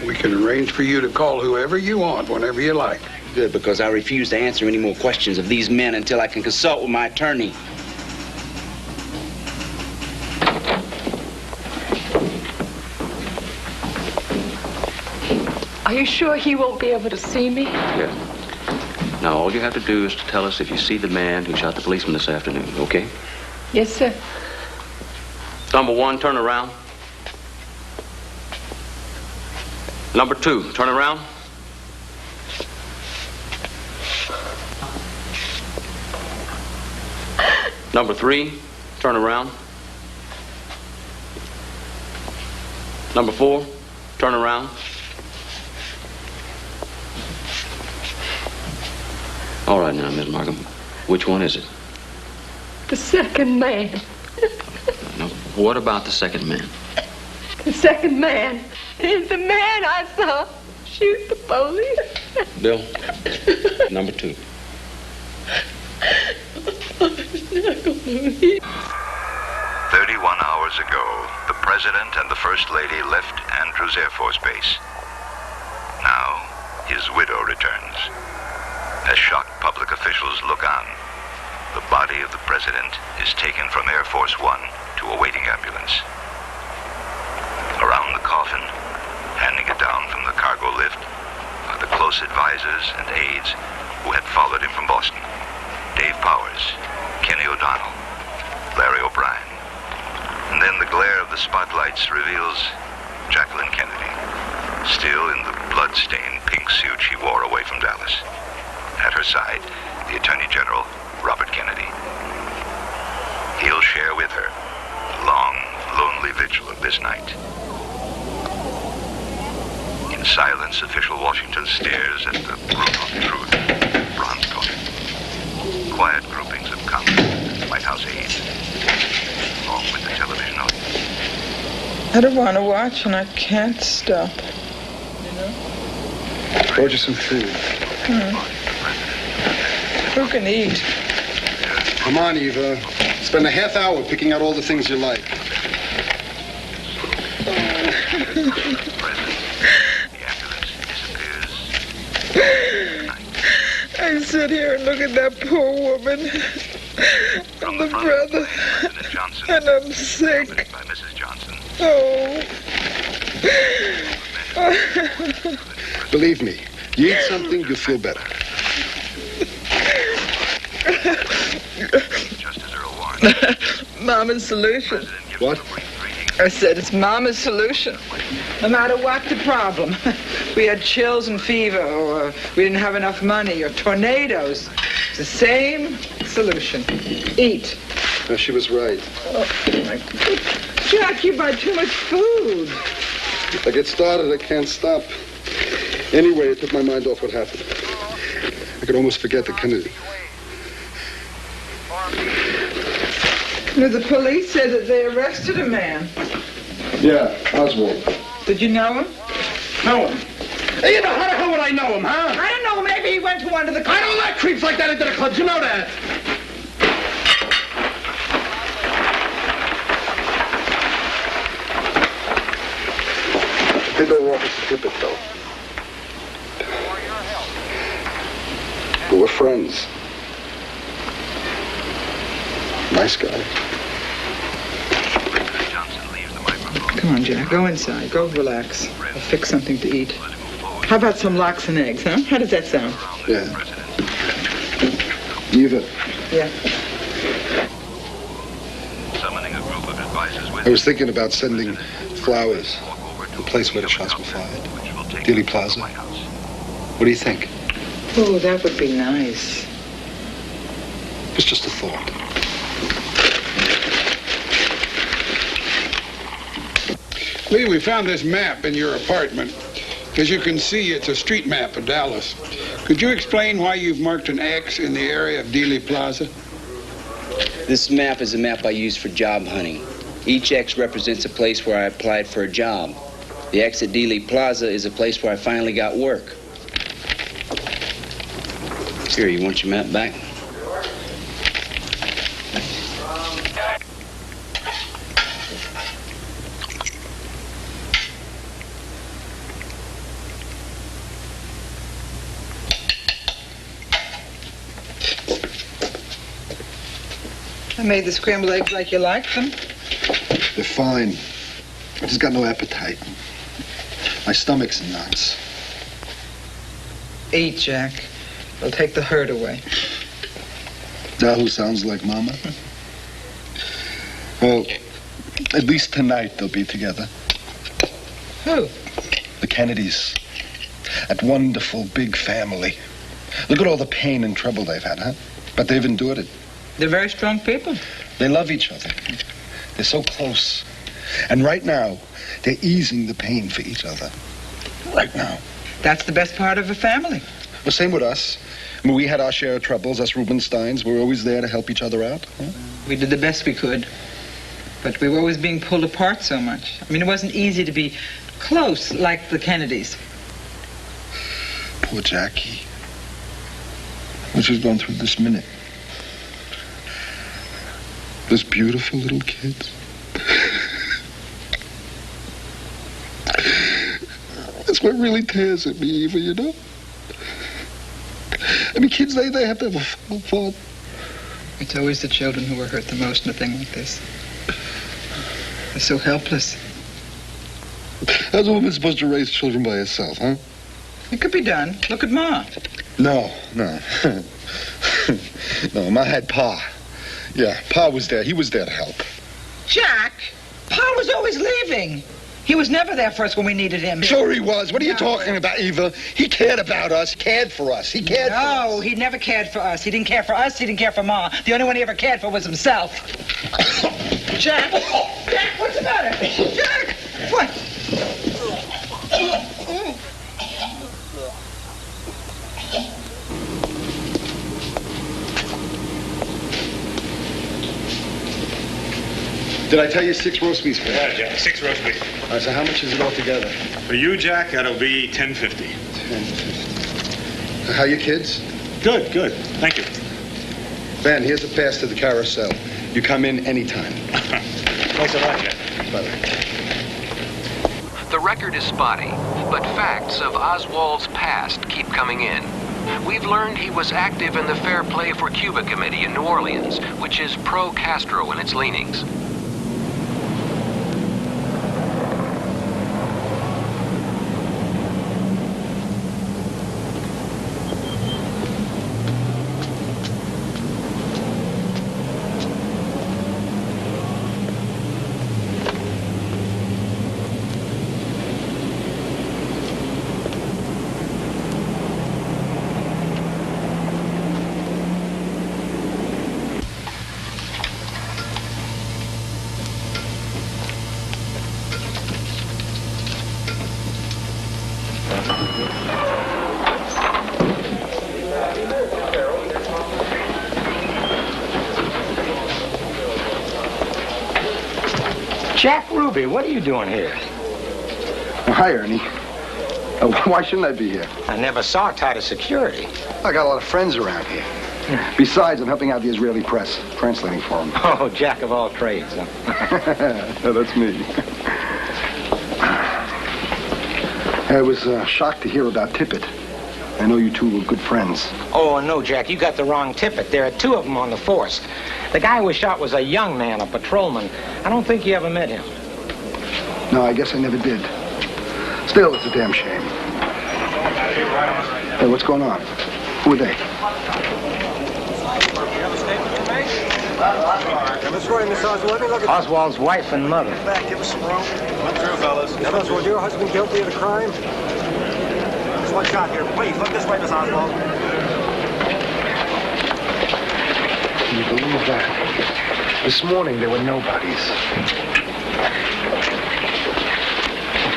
We can arrange for you to call whoever you want, whenever you like. Good, because I refuse to answer any more questions of these men until I can consult with my attorney. Are you sure he won't be able to see me? Yeah. Now, all you have to do is to tell us if you see the man who shot the policeman this afternoon, okay? Yes, sir. Number 1, turn around. Number 2, turn around. Number 3, turn around. Number 4, turn around. All right now, Miss Markham. Which one is it? The second man. Now, what about the second man? The second man is the man I saw shoot the police. Bill, number 2. It's not going to be. 31 hours ago, the President and the First Lady left Andrews Air Force Base. Now, his widow returns. As shocked public officials look on, the body of the President is taken from Air Force One to a waiting ambulance. Around the coffin, handing it down from the cargo lift, are the close advisors and aides who had followed him from Boston. Dave Powers, Kenny O'Donnell, Larry O'Brien. And then the glare of the spotlights reveals Jacqueline Kennedy, still in the blood-stained pink suit she wore away from Dallas. At her side, the Attorney General, Robert Kennedy. He'll share with her the long, lonely vigil of this night. In silence, official Washington stares at the brutal truth, bronze coffin. Quiet groupings of Congress and White House aides, along with the television audience. I don't want to watch, and I can't stop. Order you some food. Who can eat? Come on, Eva. Spend a half hour picking out all the things you like. I sit here and look at that poor woman and the brother, and I'm sick. Oh. Believe me, you eat something, you'll feel better. Mama's solution. What? I said it's Mama's solution. No matter what the problem. We had chills and fever, or we didn't have enough money, or tornadoes. It's the same solution. Eat. No, she was right. Oh, my God. Jack, you buy too much food. If I get started, I can't stop. Anyway, it took my mind off what happened. I could almost forget the Kennedy. No, the police said that they arrested a man. Yeah, Oswald. Did you know him? Know him? Hey, Eva, how the hell would I know him, huh? I don't know. Maybe he went to one of the clubs. I don't let creeps like that into the clubs. You know that. They don't want us to skip it, though. We were friends. Nice guy. Come on, Jack. Go inside. Go relax. I'll fix something to eat. How about some lox and eggs, huh? How does that sound? Yeah. Eva. Yeah. I was thinking about sending flowers to the place where the shots were fired. Dealey Plaza. What do you think? Oh, that would be nice. It was just a thought. Lee, we found this map in your apartment. As you can see, it's a street map of Dallas. Could you explain why you've marked an X in the area of Dealey Plaza? This map is a map I use for job hunting. Each X represents a place where I applied for a job. The X at Dealey Plaza is a place where I finally got work. Here, you want your map back? I made the scrambled eggs like you like them. They're fine. I just got no appetite. My stomach's in knots. Eat, Jack. It'll take the hurt away. Now who sounds like Mama? Well, at least tonight they'll be together. Who? The Kennedys. That wonderful big family. Look at all the pain and trouble they've had, huh? But they've endured it. They're very strong people. They love each other. They're so close. And right now, they're easing the pain for each other. Right now. That's the best part of a family. Well, same with us. I mean, we had our share of troubles, us Rubensteins. We were always there to help each other out. Huh? We did the best we could. But we were always being pulled apart so much. I mean, it wasn't easy to be close like the Kennedys. Poor Jackie. What she's going through this minute. Those beautiful little kids. That's what really tears at me, Eva, you know? I mean, kids, they have to have a fun. It's always the children who are hurt the most in a thing like this. They're so helpless. How's a woman supposed to raise children by herself, huh? It could be done. Look at Ma. No. No, Ma had Pa. Yeah, Pa was there. He was there to help. Jack, Pa was always leaving. He was never there for us when we needed him. Sure he was. What are you talking about, Eva? He cared about us, cared for us. He cared for us. No, he never cared for us. He didn't care for us. He didn't care for Ma. The only one he ever cared for was himself. Jack! Jack, what's the matter? Jack! What? Did I tell you 6 roast beefs? Yeah, Jack, 6 roast beef. All right, so how much is it all together? For you, Jack, that'll be $10.50. $10.50. How you kids? Good, good. Thank you. Ben, here's a pass to the carousel. You come in anytime. Thanks a lot, Jack. Bye-bye. The record is spotty, but facts of Oswald's past keep coming in. We've learned he was active in the Fair Play for Cuba Committee in New Orleans, which is pro-Castro in its leanings. Jack Ruby, what are you doing here? Well, hi, Ernie. Why shouldn't I be here? I never saw tighter security. I got a lot of friends around here. Besides, I'm helping out the Israeli press, translating for them. Oh, jack of all trades, huh? Yeah, that's me. I was shocked to hear about Tippett. I know you two were good friends. Oh, no, Jack, you got the wrong Tippett. There are 2 of them on the force. The guy who was shot was a young man, a patrolman. I don't think you ever met him. No, I guess I never did. Still, it's a damn shame. Hey, what's going on? Who are they? Miss Roy, Miss Oswald, let me look at Oswald's wife and mother. back. Give us some room. Come through, fellas. Miss Oswald, your husband guilty of the crime? There's one shot here. Please, look this way, Miss Oswald. Can you believe that? This morning, there were nobodies.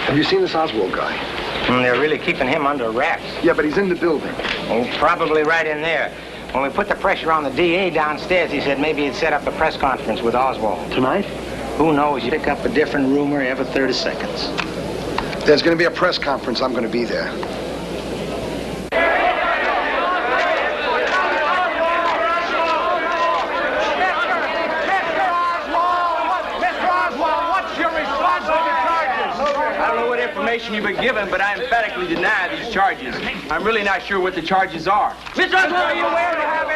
Have you seen this Oswald guy? They're really keeping him under wraps. Yeah, but he's in the building. Oh, probably right in there. When we put the pressure on the DA downstairs, he said maybe he'd set up a press conference with Oswald. Tonight? Who knows? You pick up a different rumor every 30 seconds. There's going to be a press conference. I'm going to be there. You've been given, but I emphatically deny these charges. I'm really not sure what the charges are. Mr. Oswald, are you aware of the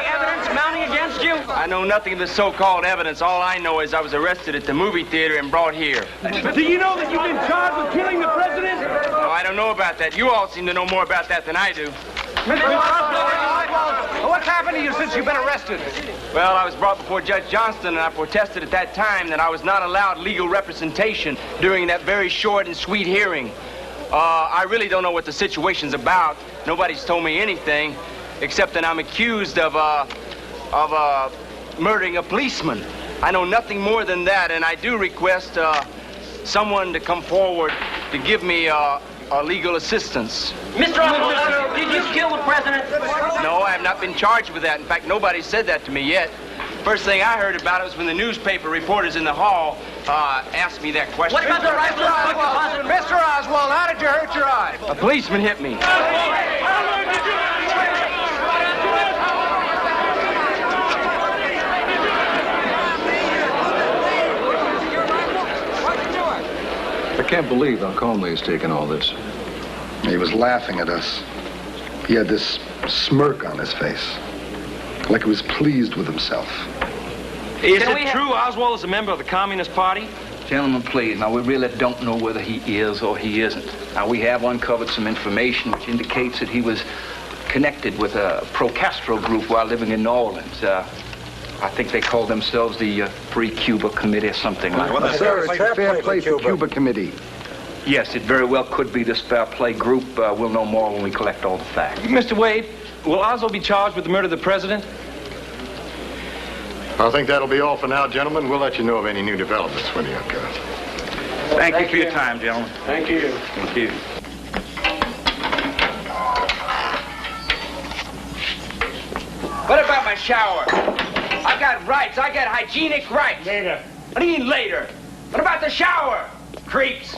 evidence mounting against you? I know nothing of the so-called evidence. All I know is I was arrested at the movie theater and brought here. Do you know that you've been charged with killing the president? No, I don't know about that. You all seem to know more about that than I do. Mr. Oswald, what's happened to you since you've been arrested? Well, I was brought before Judge Johnston, and I protested at that time that I was not allowed legal representation during that very short and sweet hearing. I really don't know what the situation's about. Nobody's told me anything, except that I'm accused of murdering a policeman. I know nothing more than that, and I do request someone to come forward to give me legal assistance. Mr. Oswald, did you kill the president? No, I have not been charged with that. In fact, nobody said that to me yet. First thing I heard about it was when the newspaper reporters in the hall asked me that question. What about the rifle? Mr. Oswald, how did you hurt your eye? A policeman hit me. I can't believe how calmly he's taken all this. He was laughing at us. He had this smirk on his face, like he was pleased with himself. Is it true Oswald is a member of the Communist Party? Gentlemen, please. Now, we really don't know whether he is or he isn't. Now, we have uncovered some information which indicates that he was connected with a pro-Castro group while living in New Orleans. I think they call themselves the Free Cuba Committee or something like that. Well, sir, it's the Fair Play for Cuba Committee. Yes, it very well could be this Fair Play group. We'll know more when we collect all the facts. Mr. Wade, will Oswald be charged with the murder of the president? I think that'll be all for now, gentlemen. We'll let you know of any new developments when they occur. Thank you for your time, gentlemen. Thank you. Thank you. What about my shower? I got rights. I got hygienic rights. Later. What do you mean later? What about the shower? Creeps.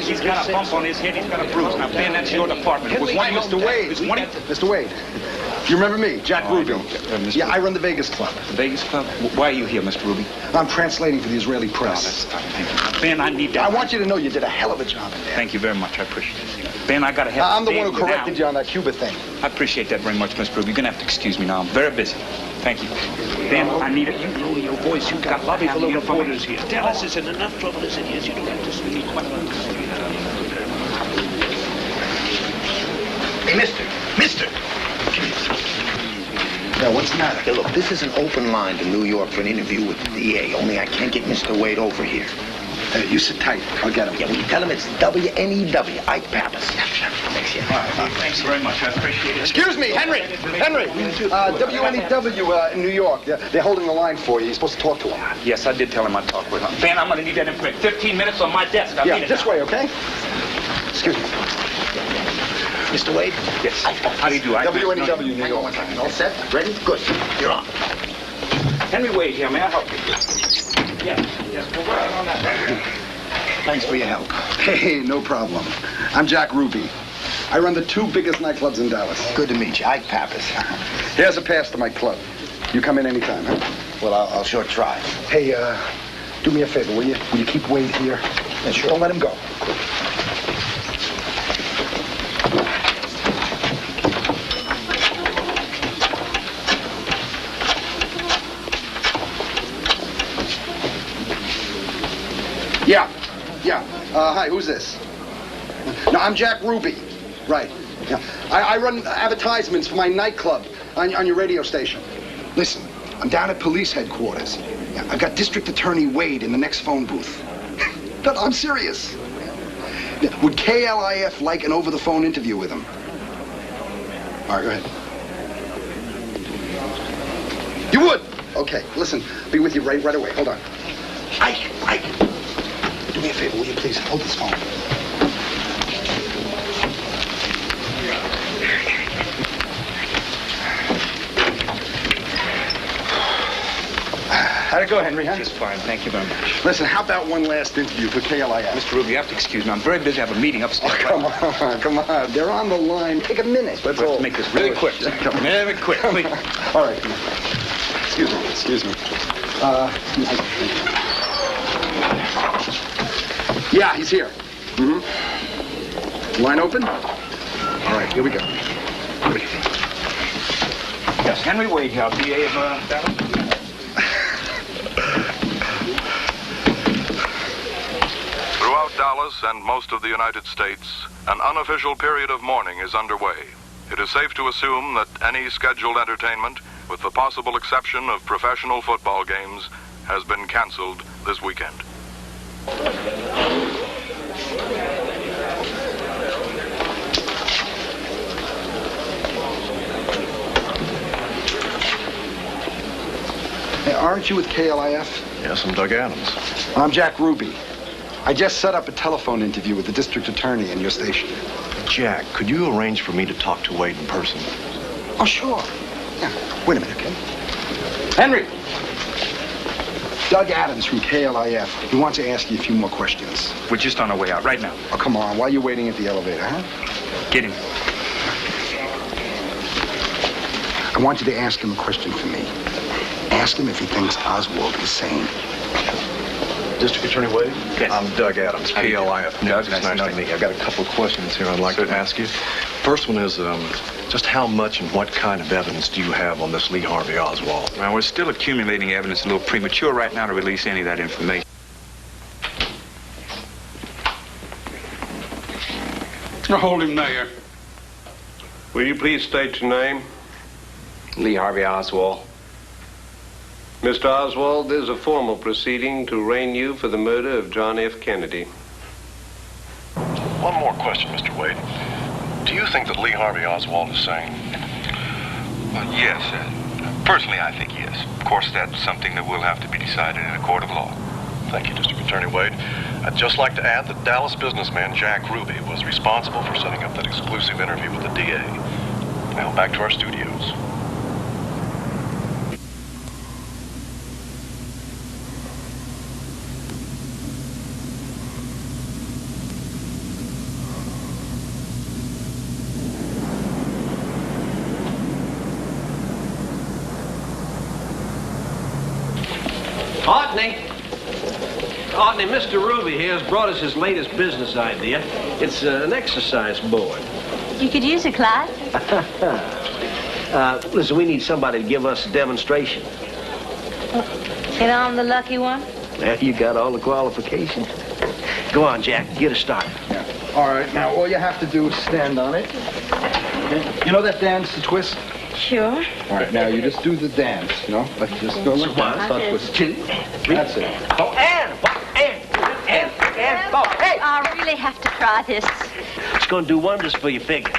He's got a bump on his head. He's got a bruise. Now, Ben, that's your department. It was one Mr. Wade. Mr. Wade. You remember me, Jack Ruby? Yeah, I run the Vegas Club. The Vegas Club? Why are you here, Mr. Ruby? I'm translating for the Israeli press. Thank you. Ben, I need that. I want you to know you did a hell of a job in there. Thank you very much. I appreciate it. Ben, I got to help. I'm the one who corrected you on that Cuba thing. I appreciate that very much, Mr. Ruby. You're going to have to excuse me now. I'm very busy. Thank you. Ben, I need it. You know your voice. You've got lobby full of reporters here. Dallas is in enough trouble as it is. You don't have to speak. Hey, mister. Yeah, what's the matter? Hey, look, this is an open line to New York for an interview with the DA, only I can't get Mr. Wade over here. Hey, you sit tight. I'll get him. Yeah, will you tell him it's WNEW, Ike Pappas. Thanks, Thanks very much. I appreciate it. Excuse me, Henry! WNEW in New York. They're holding the line for you. You're supposed to talk to him. Yes, I did tell him I'd talk with him. Ben, I'm going to need that in 15 minutes on my desk. I need it this now. way, okay? Excuse me. Mr. Wade? Yes. How do you do? WNEW, New York. All set? Ready? Good. You're on. Henry Wade here. May I help you? Yes, we're working on that. Thanks for your help. Hey, no problem. I'm Jack Ruby. I run the two biggest nightclubs in Dallas. Good to meet you. Ike Pappas. Here's a pass to my club. You come in anytime, huh? Well, I'll sure try. Hey, do me a favor, will you? Will you keep Wade here? Yeah, sure. Don't let him go. Yeah. Hi, who's this? No, I'm Jack Ruby. Right. Yeah. I run advertisements for my nightclub on your radio station. Listen, I'm down at police headquarters. Yeah, I've got District Attorney Wade in the next phone booth. No, I'm serious. Yeah, would KLIF like an over-the-phone interview with him? All right, go ahead. You would? Okay, listen, I'll be with you right away. Hold on. Ike. Do me a favor, will you please hold this phone? How'd it go, Henry, huh? Just fine. Thank you very much. Listen, how about one last interview for KLIF? Mr. Ruby, you have to excuse me. I'm very busy. I have a meeting upstairs. Oh, come on. They're on the line. Take a minute. Let's make this really quick. Very quick, please. All right, come on. Excuse me. Yeah, he's here. Mm-hmm. Line open? All right, here we go. Yes, Henry Wade here, DA of Dallas. Throughout Dallas and most of the United States, an unofficial period of mourning is underway. It is safe to assume that any scheduled entertainment, with the possible exception of professional football games, has been canceled this weekend. Aren't you with KLIF? Yes, I'm Doug Adams. I'm Jack Ruby. I just set up a telephone interview with the district attorney in your station. Jack, could you arrange for me to talk to Wade in person? Oh, sure. Yeah, wait a minute, okay? Henry! Doug Adams from KLIF. He wants to ask you a few more questions. We're just on our way out right now. Oh, come on. Why are you waiting at the elevator, huh? Get him. I want you to ask him a question for me. Ask him if he thinks Oswald is sane. District Attorney Wade? Yes. I'm Doug Adams, KLIF. Doug, It's nice to meet you. I've got a couple of questions here I'd like to ask you. First one is, just how much and what kind of evidence do you have on this Lee Harvey Oswald? Well, we're still accumulating evidence. A little premature right now to release any of that information. Hold him there. Will you please state your name? Lee Harvey Oswald. Mr. Oswald, this is a formal proceeding to arraign you for the murder of John F. Kennedy. One more question, Mr. Wade. Do you think that Lee Harvey Oswald is sane? Yes. Personally, I think yes. Of course, that's something that will have to be decided in a court of law. Thank you, District Attorney Wade. I'd just like to add that Dallas businessman Jack Ruby was responsible for setting up that exclusive interview with the DA. Now, back to our studios. Otney, Mr. Ruby here has brought us his latest business idea. It's an exercise board. You could use it, Clyde. Listen, we need somebody to give us a demonstration. And I'm the lucky one? Well, you got all the qualifications. Go on, Jack, get us started. Yeah. All right, now all you have to do is stand on it. Okay. You know that dance, the twist? Sure. All right, now you just do the dance, you know? Like just go like that. Start twisting. That's it. Oh, and oh, hey! I really have to try this. It's going to do wonders for your figure.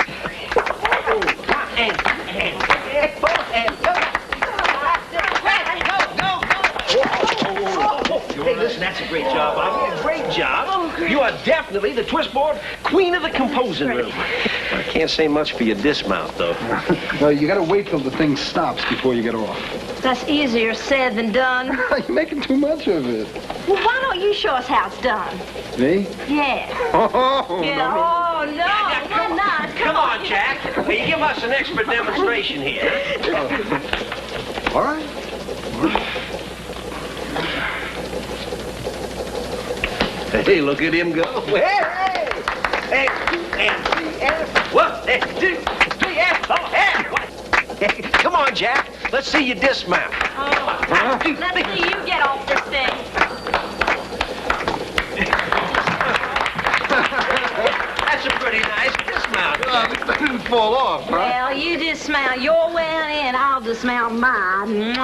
Hey, listen, that's a great job, Bobby. A great job. Oh, great. You are definitely the twistboard queen of the composing room. I can't say much for your dismount, though. No, you got to wait till the thing stops before you get off. That's easier said than done. You're making too much of it. Well, why don't you show us how it's done? Me? Yeah. Oh, Yeah. no. Oh, no. Why not? Come on, Jack. Hey, give us an expert demonstration here. All right. Hey, look at him go. Hey! Hey, and 1, 2, 3, and 4, and 1. Hey, come on, Jack. Let's see you dismount. Oh, let's see you get off this thing. That's a pretty nice dismount. That didn't fall off, huh? Well, you dismount your way and I'll dismount mine.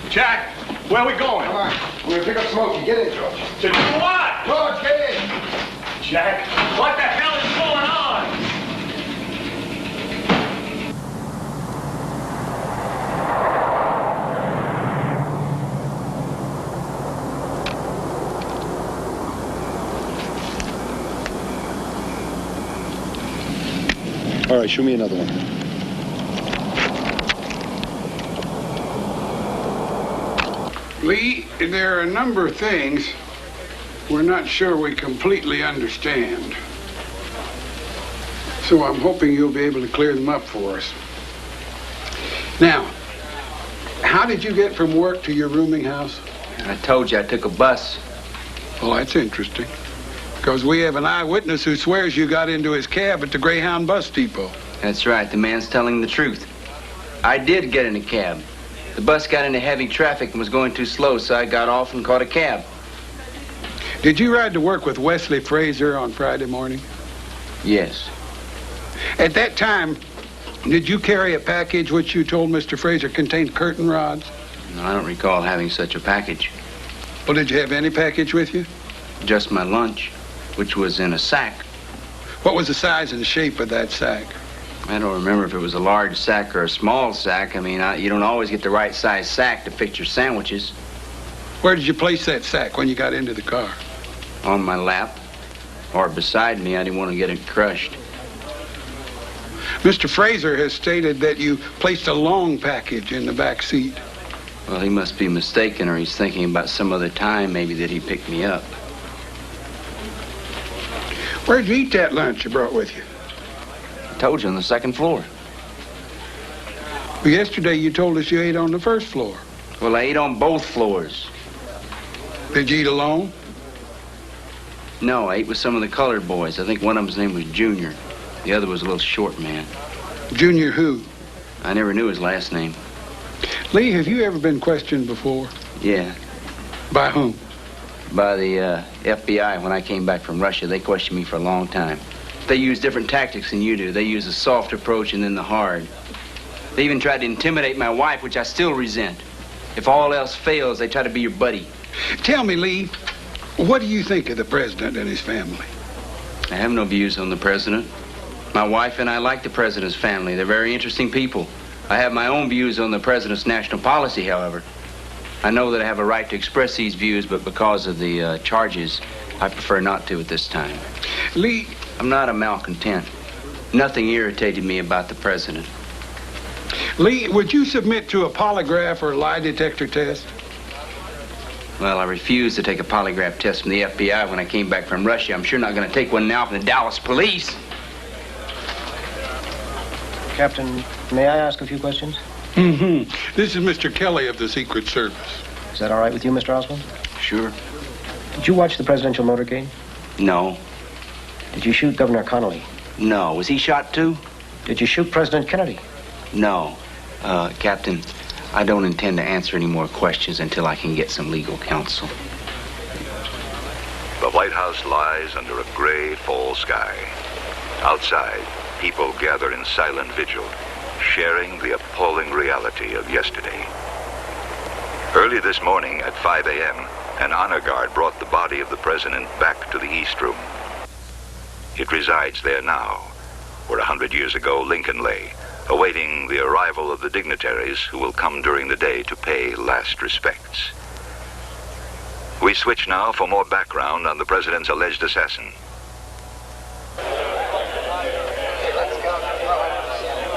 Jack, where are we going? Come on. We're going to pick up Smokey. Get in, George. To do what? George, get in. Jack, what the hell is going on? All right, show me another one. Lee, there are a number of things we're not sure we completely understand. So I'm hoping you'll be able to clear them up for us. Now, how did you get from work to your rooming house? I told you I took a bus. Well, that's interesting. Because we have an eyewitness who swears you got into his cab at the Greyhound bus depot. That's right. The man's telling the truth. I did get in a cab. The bus got into heavy traffic and was going too slow, so I got off and caught a cab. Did you ride to work with Wesley Fraser on Friday morning? Yes. At that time, did you carry a package which you told Mr. Fraser contained curtain rods? No, I don't recall having such a package. Well, did you have any package with you? Just my lunch, which was in a sack. What was the size and shape of that sack? I don't remember if it was a large sack or a small sack. I mean, you don't always get the right size sack to fit your sandwiches. Where did you place that sack when you got into the car? On my lap, or beside me. I didn't want to get it crushed. Mr. Fraser has stated that you placed a long package in the back seat. Well, he must be mistaken, or he's thinking about some other time maybe that he picked me up. Where'd you eat that lunch you brought with you? I told you, on the second floor. Well, yesterday you told us you ate on the first floor. Well, I ate on both floors. Did you eat alone? No, I ate with some of the colored boys. I think one of them's name was Junior. The other was a little short man. Junior who? I never knew his last name. Lee, have you ever been questioned before? Yeah. By whom? By the FBI when I came back from Russia. They questioned me for a long time. They use different tactics than you do. They use a soft approach and then the hard. They even tried to intimidate my wife, which I still resent. If all else fails, they try to be your buddy. Tell me, Lee, what do you think of the president and his family? I have no views on the president. My wife and I like the president's family. They're very interesting people. I have my own views on the president's national policy, however. I know that I have a right to express these views, but because of the charges, I prefer not to at this time. Lee, I'm not a malcontent. Nothing irritated me about the president. Lee, would you submit to a polygraph or a lie detector test? Well, I refused to take a polygraph test from the FBI when I came back from Russia. I'm sure not going to take one now from the Dallas police. Captain, may I ask a few questions? Mm-hmm. This is Mr. Kelly of the Secret Service. Is that all right with you, Mr. Oswald? Sure. Did you watch the presidential motorcade? No. Did you shoot Governor Connolly? No. Was he shot too? Did you shoot President Kennedy? No. Captain, I don't intend to answer any more questions until I can get some legal counsel. The White House lies under a gray fall sky. Outside, people gather in silent vigil, sharing the appalling reality of yesterday. Early this morning at 5 a.m., an honor guard brought the body of the president back to the East Room. It resides there now, where 100 years ago Lincoln lay, awaiting the arrival of the dignitaries who will come during the day to pay last respects. We switch now for more background on the president's alleged assassin.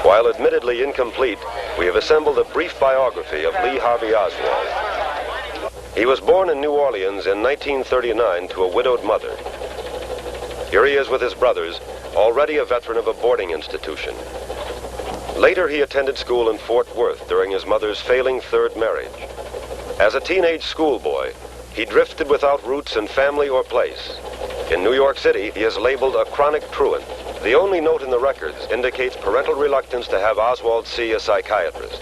While admittedly incomplete, we have assembled a brief biography of Lee Harvey Oswald. He was born in New Orleans in 1939 to a widowed mother. Here he is with his brothers, already a veteran of a boarding institution. Later, he attended school in Fort Worth during his mother's failing third marriage. As a teenage schoolboy, he drifted without roots in family or place. In New York City, he is labeled a chronic truant. The only note in the records indicates parental reluctance to have Oswald see a psychiatrist.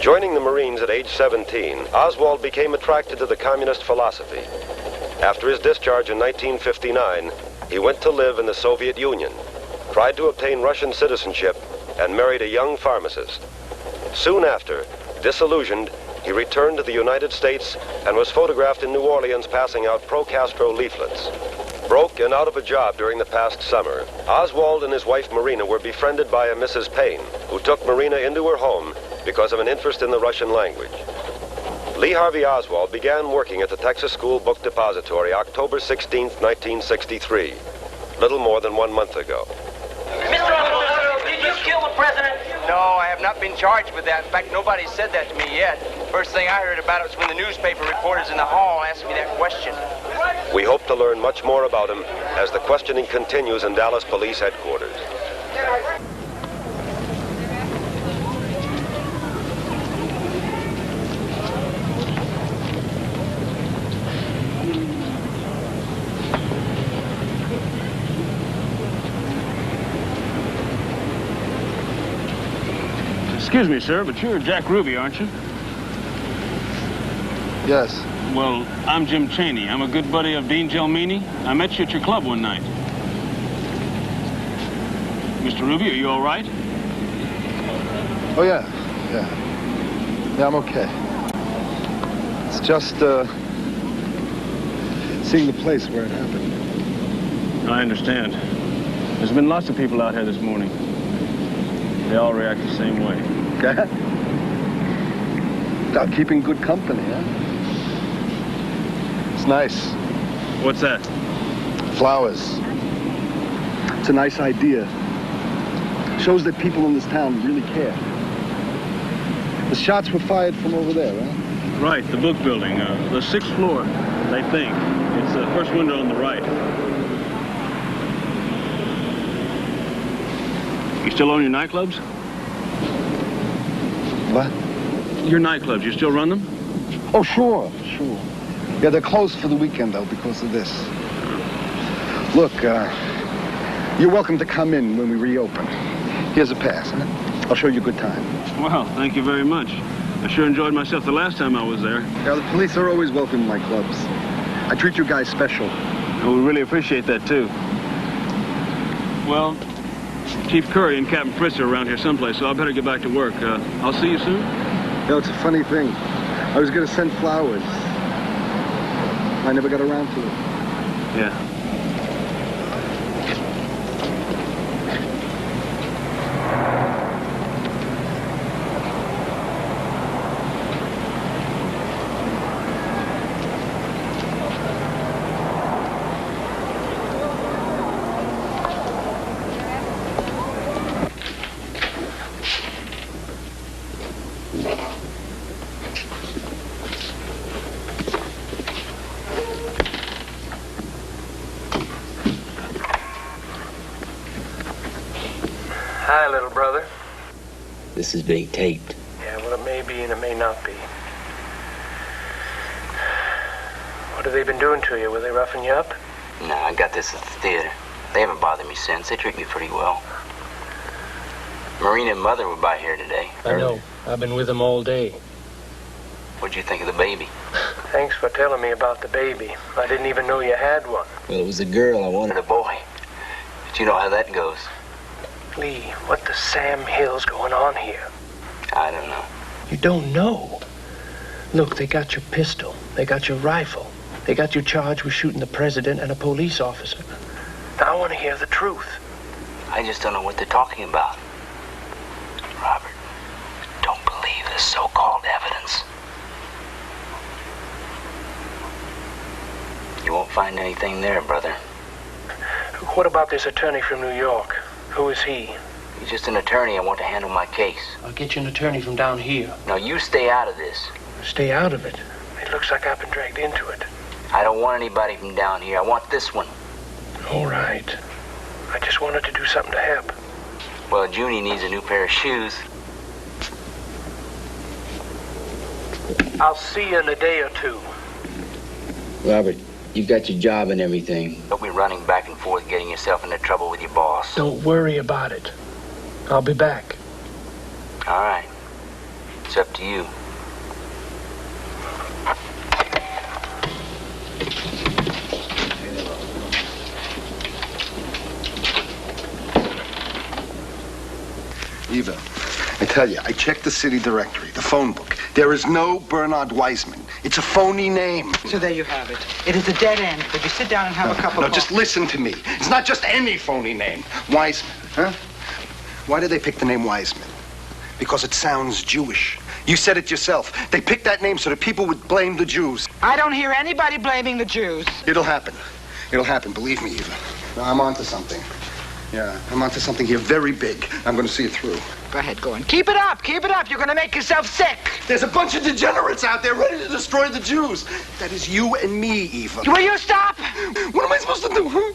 Joining the Marines at age 17, Oswald became attracted to the communist philosophy. After his discharge in 1959, he went to live in the Soviet Union, tried to obtain Russian citizenship, and married a young pharmacist. Soon after, disillusioned, he returned to the United States and was photographed in New Orleans passing out pro-Castro leaflets. Broke and out of a job during the past summer, Oswald and his wife Marina were befriended by a Mrs. Payne, who took Marina into her home because of an interest in the Russian language. Lee Harvey Oswald began working at the Texas School Book Depository October 16, 1963, little more than 1 month ago. Mr. Oswald, did you kill the president? No, I have not been charged with that. In fact, nobody said that to me yet. First thing I heard about it was when the newspaper reporters in the hall asked me that question. We hope to learn much more about him as the questioning continues in Dallas Police Headquarters. Excuse me, sir, but you're Jack Ruby, aren't you? Yes. Well, I'm Jim Cheney. I'm a good buddy of Dean Gelmini. I met you at your club one night. Mr. Ruby, are you all right? Oh, yeah. Yeah, I'm okay. It's just, seeing the place where it happened. I understand. There's been lots of people out here this morning. They all react the same way. Yeah? About keeping good company, huh? It's nice. What's that? Flowers. It's a nice idea. Shows that people in this town really care. The shots were fired from over there, right? Right, the book building, the 6th floor, they think. It's the first window on the right. You still own your nightclubs? What? Your nightclubs, you still run them? Oh, sure. Yeah, they're closed for the weekend, though, because of this. Look, you're welcome to come in when we reopen. Here's a pass, huh? I'll show you a good time. Well, thank you very much. I sure enjoyed myself the last time I was there. Yeah, the police are always welcome in my clubs. I treat you guys special. Oh, we really appreciate that, too. Well, Chief Curry and Captain Fritz are around here someplace, so I better get back to work. I'll see you soon. You know, it's a funny thing. I was going to send flowers. I never got around to it. Yeah. Hi, little brother. This is being taped. Yeah, well, it may be and it may not be. What have they been doing to you? Were they roughing you up? No, I got this at the theater. They haven't bothered me since. They treat me pretty well. Marina and Mother were by here today. I know. I've been with them all day. What'd you think of the baby? Thanks for telling me about the baby. I didn't even know you had one. Well, it was a girl. I wanted a boy. But you know how that goes. Lee, what the Sam Hill's going on here? I don't know. You don't know? Look, they got your pistol. They got your rifle. They got you charged with shooting the president and a police officer. Now I want to hear the truth. I just don't know what they're talking about. Robert, don't believe this so-called evidence. You won't find anything there, brother. What about this attorney from New York? Who is he? He's just an attorney. I want to handle my case. I'll get you an attorney from down here. No, you stay out of this. Stay out of it? It looks like I've been dragged into it. I don't want anybody from down here. I want this one. All right. I just wanted to do something to help. Well, Junie needs a new pair of shoes. I'll see you in a day or two. Robert, you've got your job and everything. Don't be running back and forth getting yourself into trouble with your boss. Don't worry about it. I'll be back. All right. It's up to you. Eva, I tell you, I checked the city directory, the phone book. There is no Bernard Wiseman. It's a phony name. So there you have it. It is a dead end. Would you sit down and have a cup of No, coffee? just listen to me. It's not just any phony name. Wiseman, huh? Why did they pick the name Wiseman? Because it sounds Jewish. You said it yourself. They picked that name so that people would blame the Jews. I don't hear anybody blaming the Jews. It'll happen. It'll happen, believe me, Eva. I'm onto something. Yeah, I'm onto something here very big. I'm going to see it through. Go ahead, go on. Keep it up. Keep it up. You're going to make yourself sick. There's a bunch of degenerates out there ready to destroy the Jews. That is you and me, Eva. Will you stop? What am I supposed to do, huh?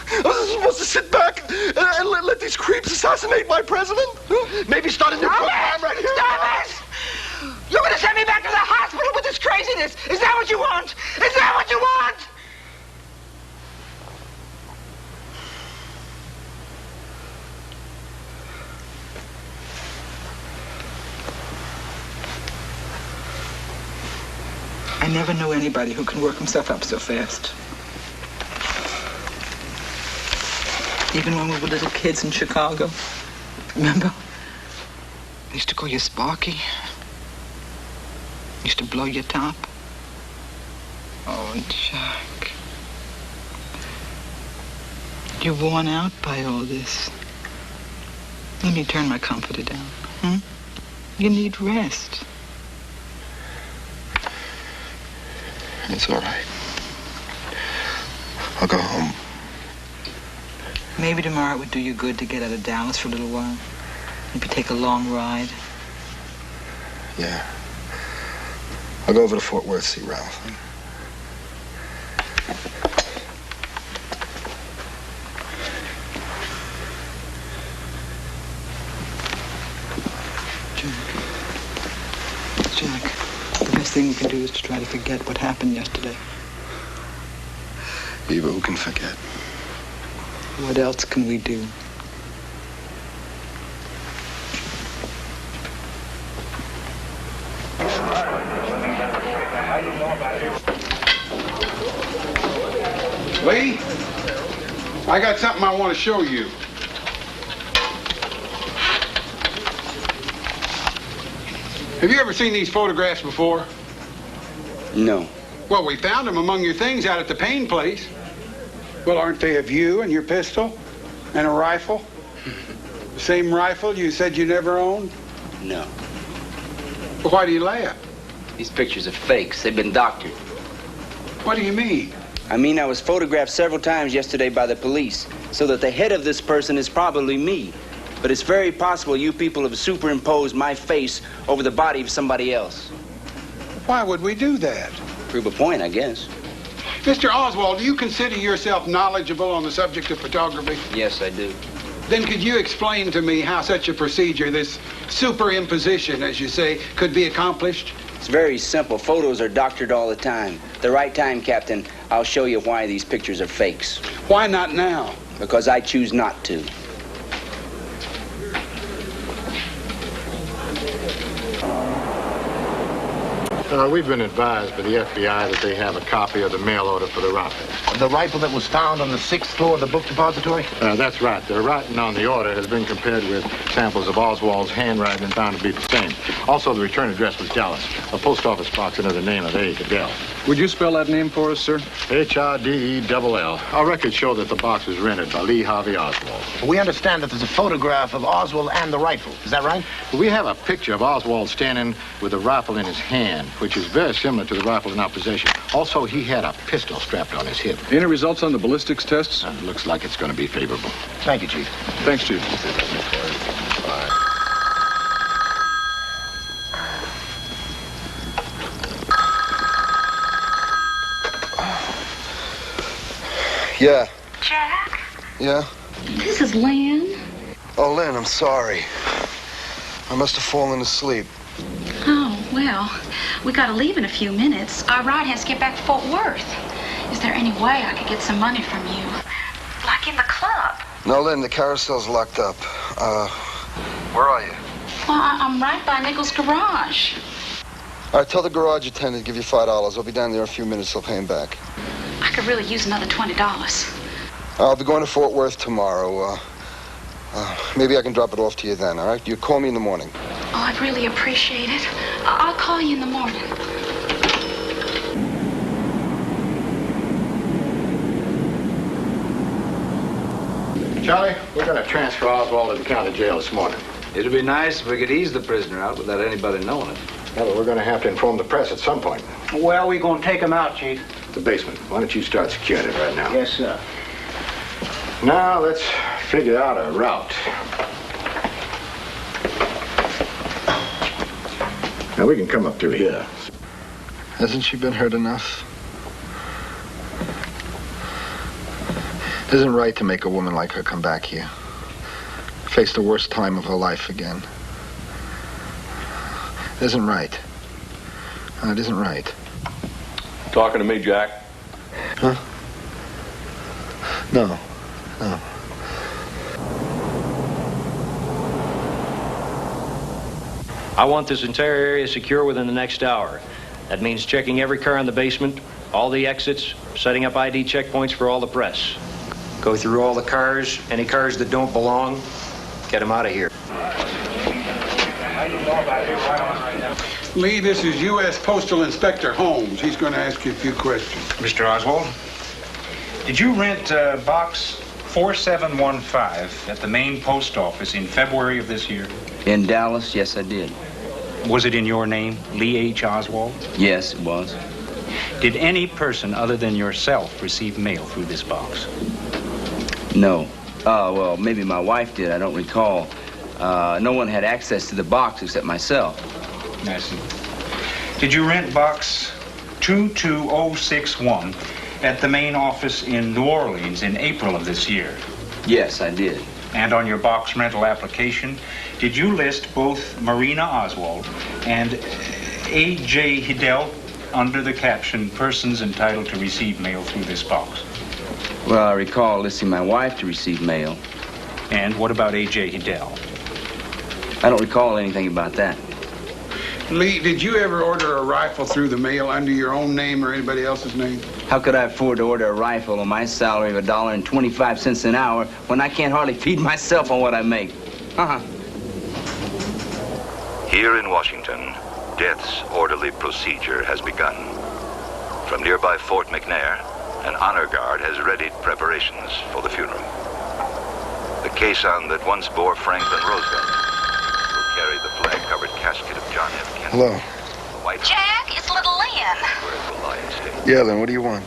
I was supposed to sit back and let these creeps assassinate my president? Huh? Maybe start a new program right here? Stop it! You're going to send me back to the hospital with this craziness. Is that what you want? Is that what you want? never knew anybody who can work himself up so fast. Even when we were little kids in Chicago. Remember? I used to call you Sparky. Used to blow your top. Oh, Jack. You're worn out by all this. Let me turn my comforter down, hmm? You need rest. It's all right. I'll go home. Maybe tomorrow it would do you good to get out of Dallas for a little while. Maybe take a long ride. Yeah. I'll go over to Fort Worth, see Ralph. Jack, the best thing we can do is to try to forget what happened yesterday. Eva, who can forget? What else can we do? Lee, I got something I want to show you. Have you ever seen these photographs before? No. Well, we found them among your things out at the Payne place. Well, aren't they of you and your pistol and a rifle? The same rifle you said you never owned? No. Well, why do you laugh? These pictures are fakes. They've been doctored. What do you mean? I mean, I was photographed several times yesterday by the police, so that the head of this person is probably me. But it's very possible you people have superimposed my face over the body of somebody else. Why would we do that? Prove a point, I guess. Mr. Oswald, do you consider yourself knowledgeable on the subject of photography? Yes, I do. Then could you explain to me how such a procedure, this superimposition, as you say, could be accomplished? It's very simple. Photos are doctored all the time. The right time, Captain, I'll show you why these pictures are fakes. Why not now? Because I choose not to. We've been advised by the FBI that they have a copy of the mail order for the rifle. The rifle that was found on the 6th floor of the book depository? That's right. The writing on the order has been compared with samples of Oswald's handwriting and found to be the same. Also, the return address was Dallas. A post office box under the name of A. Goodell. Would you spell that name for us, sir? H-R-D-E-L-L. Our records show that the box was rented by Lee Harvey Oswald. We understand that there's a photograph of Oswald and the rifle. Is that right? We have a picture of Oswald standing with a rifle in his hand, which is very similar to the rifle in our possession. Also, he had a pistol strapped on his hip. Any results on the ballistics tests? Looks like it's going to be favorable. Thank you, Chief. Thanks, Chief. Yeah. Jack? Yeah? This is Lynn. Oh, Lynn, I'm sorry. I must have fallen asleep. Oh, well, we gotta leave in a few minutes. Our ride has to get back to Fort Worth. Is there any way I could get some money from you? Like in the club? No, Lynn, the carousel's locked up. Where are you? Well, I'm right by Nichols' garage. All right, tell the garage attendant to give you $5. I'll be down there in a few minutes. I'll pay him back. I could really use another $20. I'll be going to Fort Worth tomorrow. Maybe I can drop it off to you then, all right? You call me in the morning. Oh, I'd really appreciate it. I'll call you in the morning. Charlie, we're going to transfer Oswald to the county jail this morning. It'd be nice if we could ease the prisoner out without anybody knowing it. Yeah, but we're going to have to inform the press at some point. Where are we going to take him out, Chief? The basement. Why don't you start securing it right now? Yes, sir. Now, let's figure out a route. Now, we can come up through here. Hasn't she been hurt enough? It isn't right to make a woman like her come back here. Face the worst time of her life again. It isn't right. It isn't right. Talking to me, Jack? Huh? No. No. I want this entire area secure within the next hour. That means checking every car in the basement, all the exits, setting up ID checkpoints for all the press. Go through all the cars, any cars that don't belong, get them out of here. Lee, this is U.S. Postal Inspector Holmes. He's going to ask you a few questions. Mr. Oswald, did you rent box 4715 at the main post office in February of this year? In Dallas, yes, I did. Was it in your name, Lee H. Oswald? Yes, it was. Did any person other than yourself receive mail through this box? No. Well, maybe my wife did. I don't recall. No one had access to the box except myself. I see. Did you rent box 22061 at the main office in New Orleans in April of this year? Yes, I did. And on your box rental application, did you list both Marina Oswald and A.J. Hidell under the caption, persons entitled to receive mail through this box? Well, I recall listing my wife to receive mail. And what about A.J. Hidell? I don't recall anything about that. Lee, did you ever order a rifle through the mail under your own name or anybody else's name? How could I afford to order a rifle on my salary of $1.25 an hour when I can't hardly feed myself on what I make? Here in Washington, death's orderly procedure has begun. From nearby Fort McNair, an honor guard has readied preparations for the funeral. The caisson that once bore Franklin Roosevelt will carry the flag-covered casket of John F. Kennedy. Hello. Jack, it's little Lynn. Where it will lie in state. Yeah, Lynn, what do you want?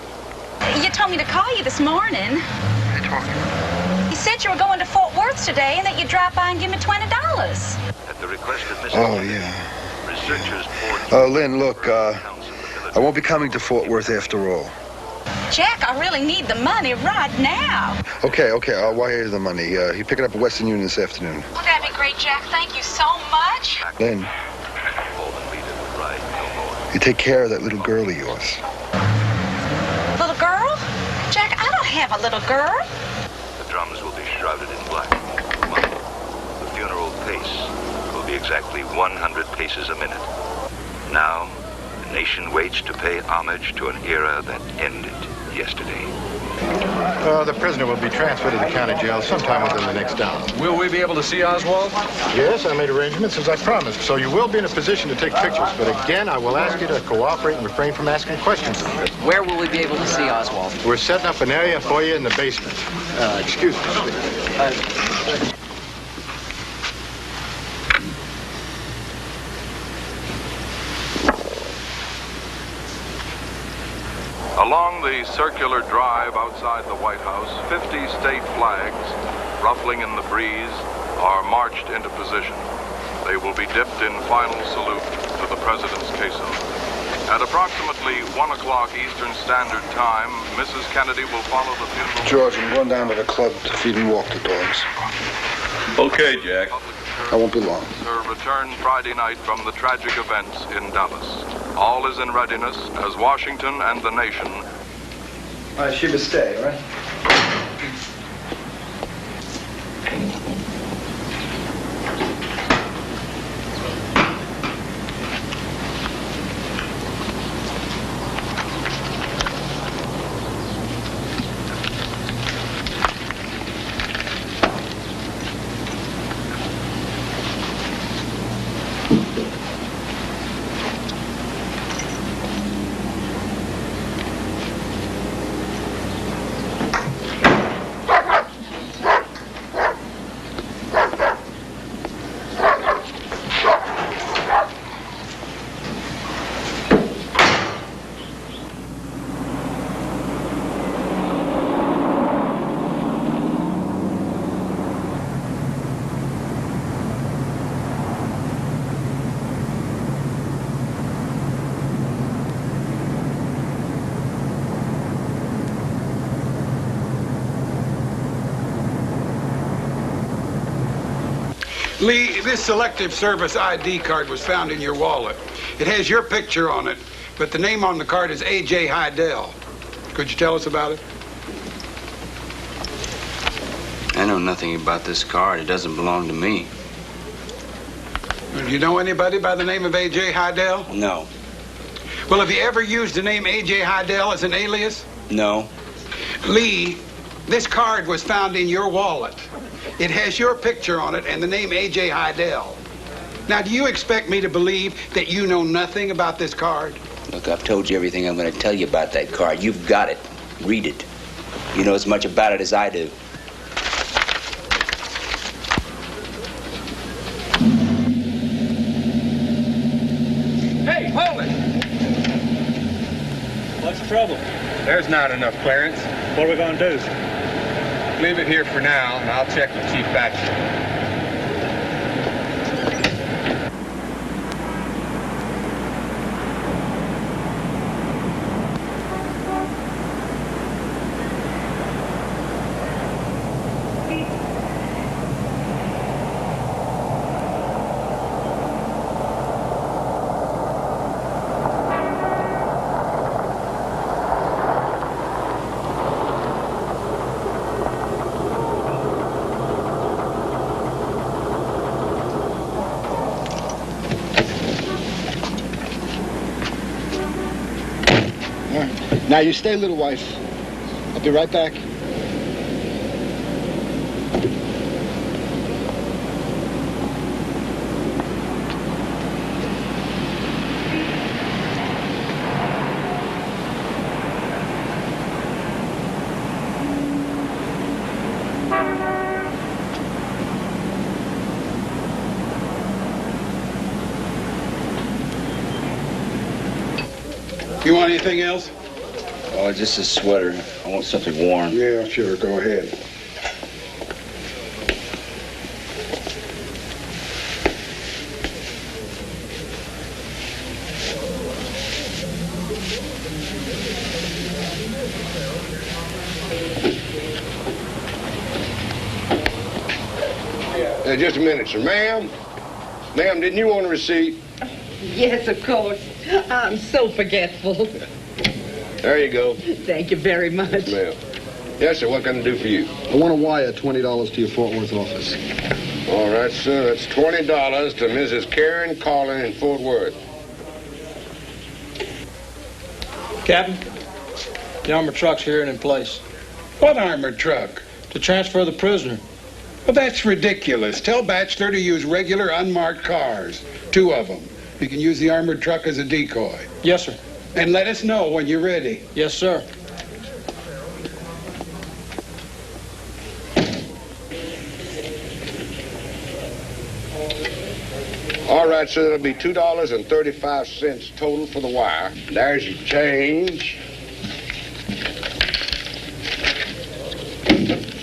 You told me to call you this morning. What are you talking about? You said you were going to Fort Worth today and that you'd drop by and give me $20. At the request of Miss Oh, yeah. researchers poured... Lynn, look, I won't be coming to Fort Worth after all. Jack, I really need the money right now. Okay, I'll wire you the money. You pick it up at Western Union this afternoon. Well, that'd be great, Jack. Thank you so much. Lynn, you take care of that little girl of yours. Little girl? Jack, I don't have a little girl. The drums will be shrouded in black. The funeral pace will be exactly 100 paces a minute. Now, the nation waits to pay homage to an era that ended yesterday. The prisoner will be transferred to the county jail sometime within the next hour. Will we be able to see Oswald? Yes, I made arrangements as I promised, so you will be in a position to take pictures. But again, I will ask you to cooperate and refrain from asking questions. Where will we be able to see Oswald? We're setting up an area for you in the basement. Excuse me. Along the circular drive outside the White House, 50 state flags, ruffling in the breeze, are marched into position. They will be dipped in final salute to the President's caisson. At approximately 1 o'clock Eastern Standard Time, Mrs. Kennedy will follow the funeral... George, I'm going down to the club to feed and walk the dogs. Okay, Jack. I won't be long. Her return Friday night from the tragic events in Dallas. All is in readiness as Washington and the nation... She will stay, all right? Lee, this Selective Service ID card was found in your wallet. It has your picture on it, but the name on the card is A.J. Hidell. Could you tell us about it? I know nothing about this card. It doesn't belong to me. Do you know anybody by the name of A.J. Hidell? No. Well, have you ever used the name A.J. Heidel as an alias? No. Lee, this card was found in your wallet. It has your picture on it and the name A.J. Heidel. Now, do you expect me to believe that you know nothing about this card? Look, I've told you everything I'm going to tell you about that card. You've got it. Read it. You know as much about it as I do. Hey, hold it! What's the trouble? There's not enough clearance. What are we going to do? Leave it here for now, and I'll check with Chief Baxter. Now you stay, little wife. I'll be right back. You want anything else? Oh, just a sweater. I want something warm. Yeah, sure. Go ahead. Just a minute, sir. Ma'am? Ma'am, didn't you want a receipt? Yes, of course. I'm so forgetful. There you go. Thank you very much. Ma'am. Yes, sir. What can I do for you? I want to wire $20 to your Fort Worth office. All right, sir. That's $20 to Mrs. Karen Collin in Fort Worth. Captain, the armored truck's here and in place. What armored truck? To transfer the prisoner. Well, that's ridiculous. Tell Batchelor to use regular unmarked cars. 2 of them. You can use the armored truck as a decoy. Yes, sir. And let us know when you're ready. Yes, sir. All right, sir. That'll be $2.35 total for the wire. There's your change.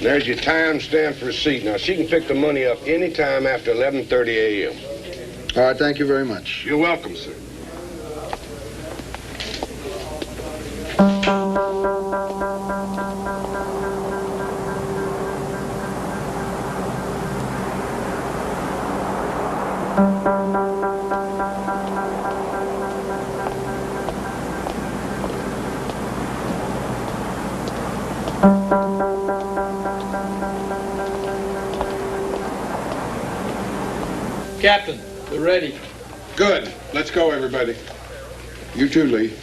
There's your time-stamped receipt. Now, she can pick the money up any time after 11:30 a.m. All right, thank you very much. You're welcome, sir. Captain, we're ready. Good. Let's go, everybody. You too, Lee.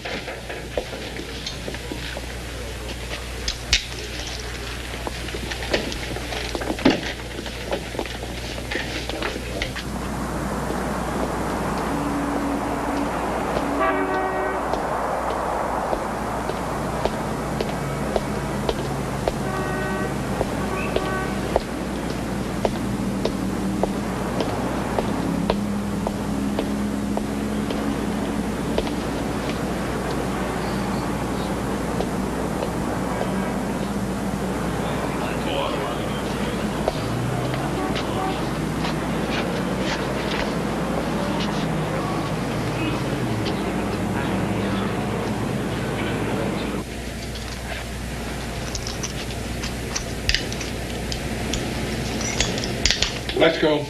Let's go.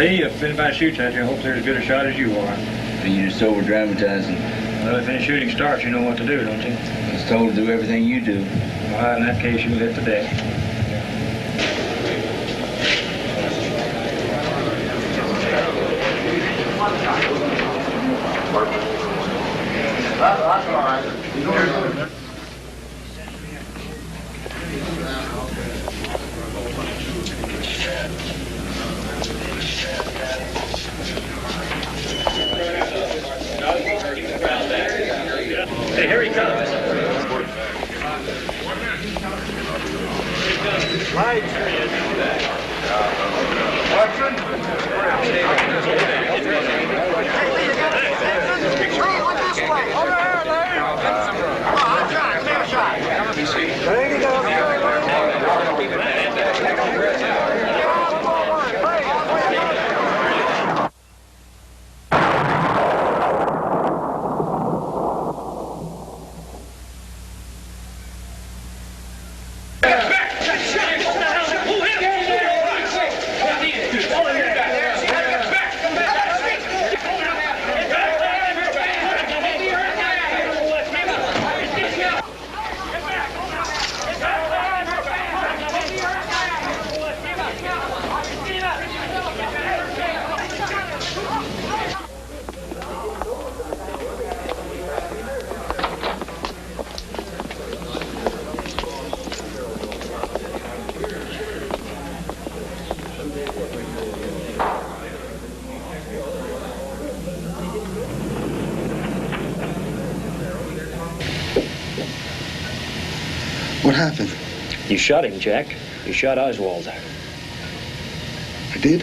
Me, if anybody shoots at you, I hope they're as good a shot as you are. You're just over-dramatizing. Well, if any shooting starts, you know what to do, don't you? I was told to do everything you do. Well, in that case, you hit the deck. That's all right. Hey, here he comes. What happened? You shot him, Jack. You shot Oswald. I did?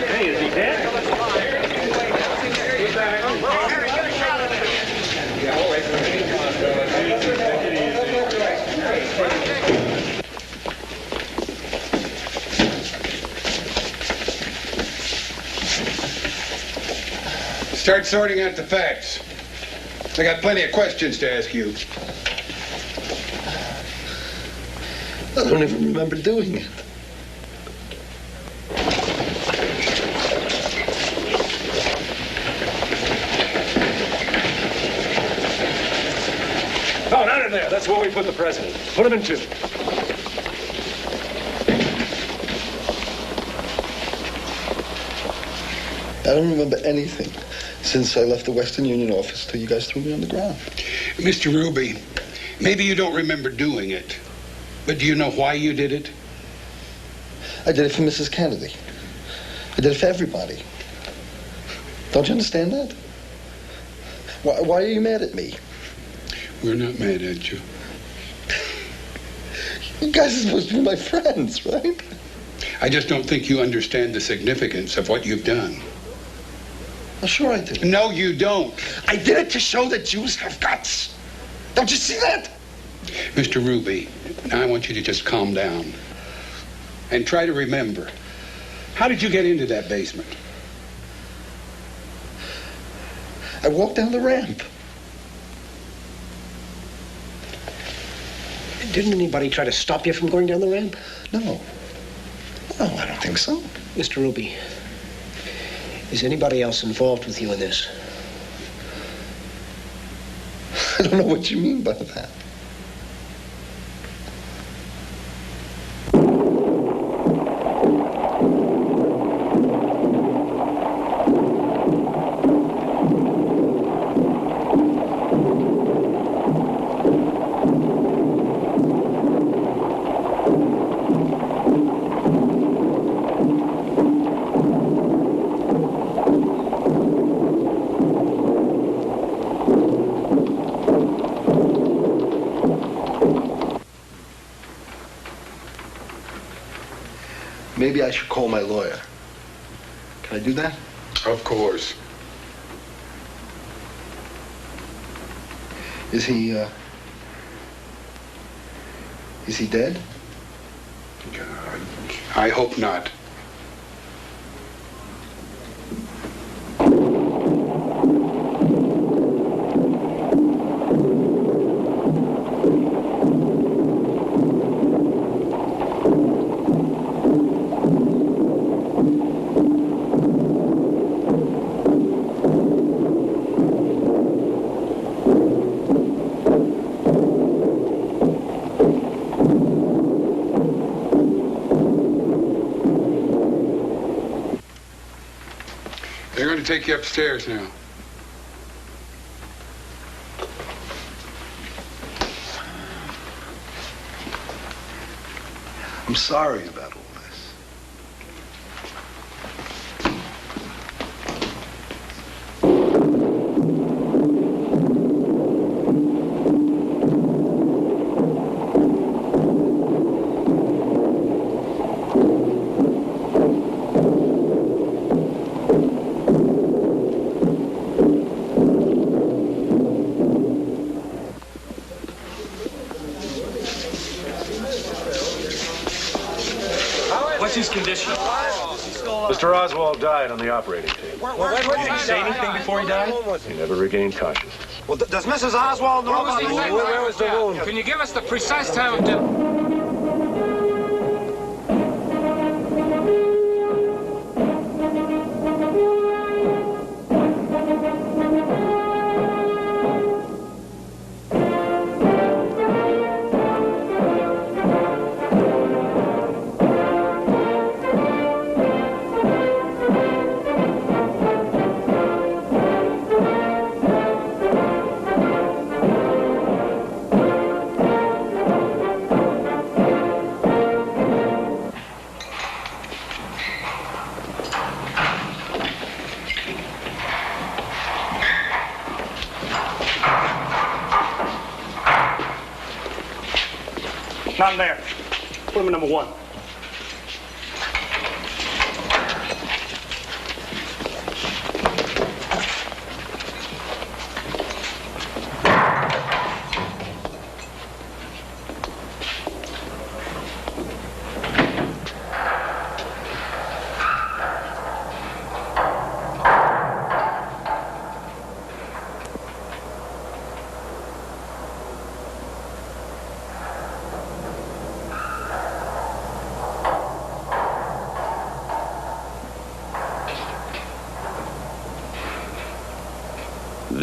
Hey, is he dead? Start sorting out the facts. I got plenty of questions to ask you. I don't even remember doing it. Oh, not in there. That's where we put the president. Put him in two. I don't remember anything since I left the Western Union office till you guys threw me on the ground. Mr. Ruby, maybe you don't remember doing it, but do you know why you did it? I did it for Mrs. Kennedy. I did it for everybody. Don't you understand that? Why are you mad at me? We're not mad at you. You guys are supposed to be my friends, right? I just don't think you understand the significance of what you've done. Well, sure I do. No, you don't. I did it to show that Jews have guts. Don't you see that? Mr. Ruby, now I want you to just calm down and try to remember. How did you get into that basement? I walked down the ramp. Didn't anybody try to stop you from going down the ramp? No. No, I don't think so. Mr. Ruby, is anybody else involved with you in this? I don't know what you mean by that. Maybe I should call my lawyer. Can I do that? Of course. Is he dead? I hope not. going to take you upstairs now. I'm sorry about all this. What's his condition? Mr. Oswald died on the operating table. Did he say anything before he died? He never regained consciousness. Well, does Mrs. Oswald know about the wound? Where was the wound? Can you give us the precise time of death? Not there. Put him in number 1.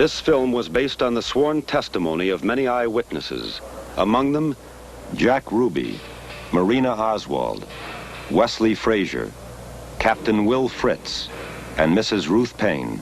This film was based on the sworn testimony of many eyewitnesses, among them Jack Ruby, Marina Oswald, Wesley Frazier, Captain Will Fritz, and Mrs. Ruth Payne.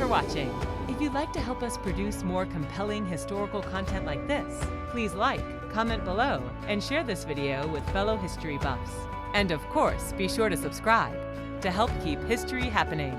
watching. If you'd like to help us produce more compelling historical content like this, please like, comment below, and share this video with fellow history buffs. And of course, be sure to subscribe to help keep history happening.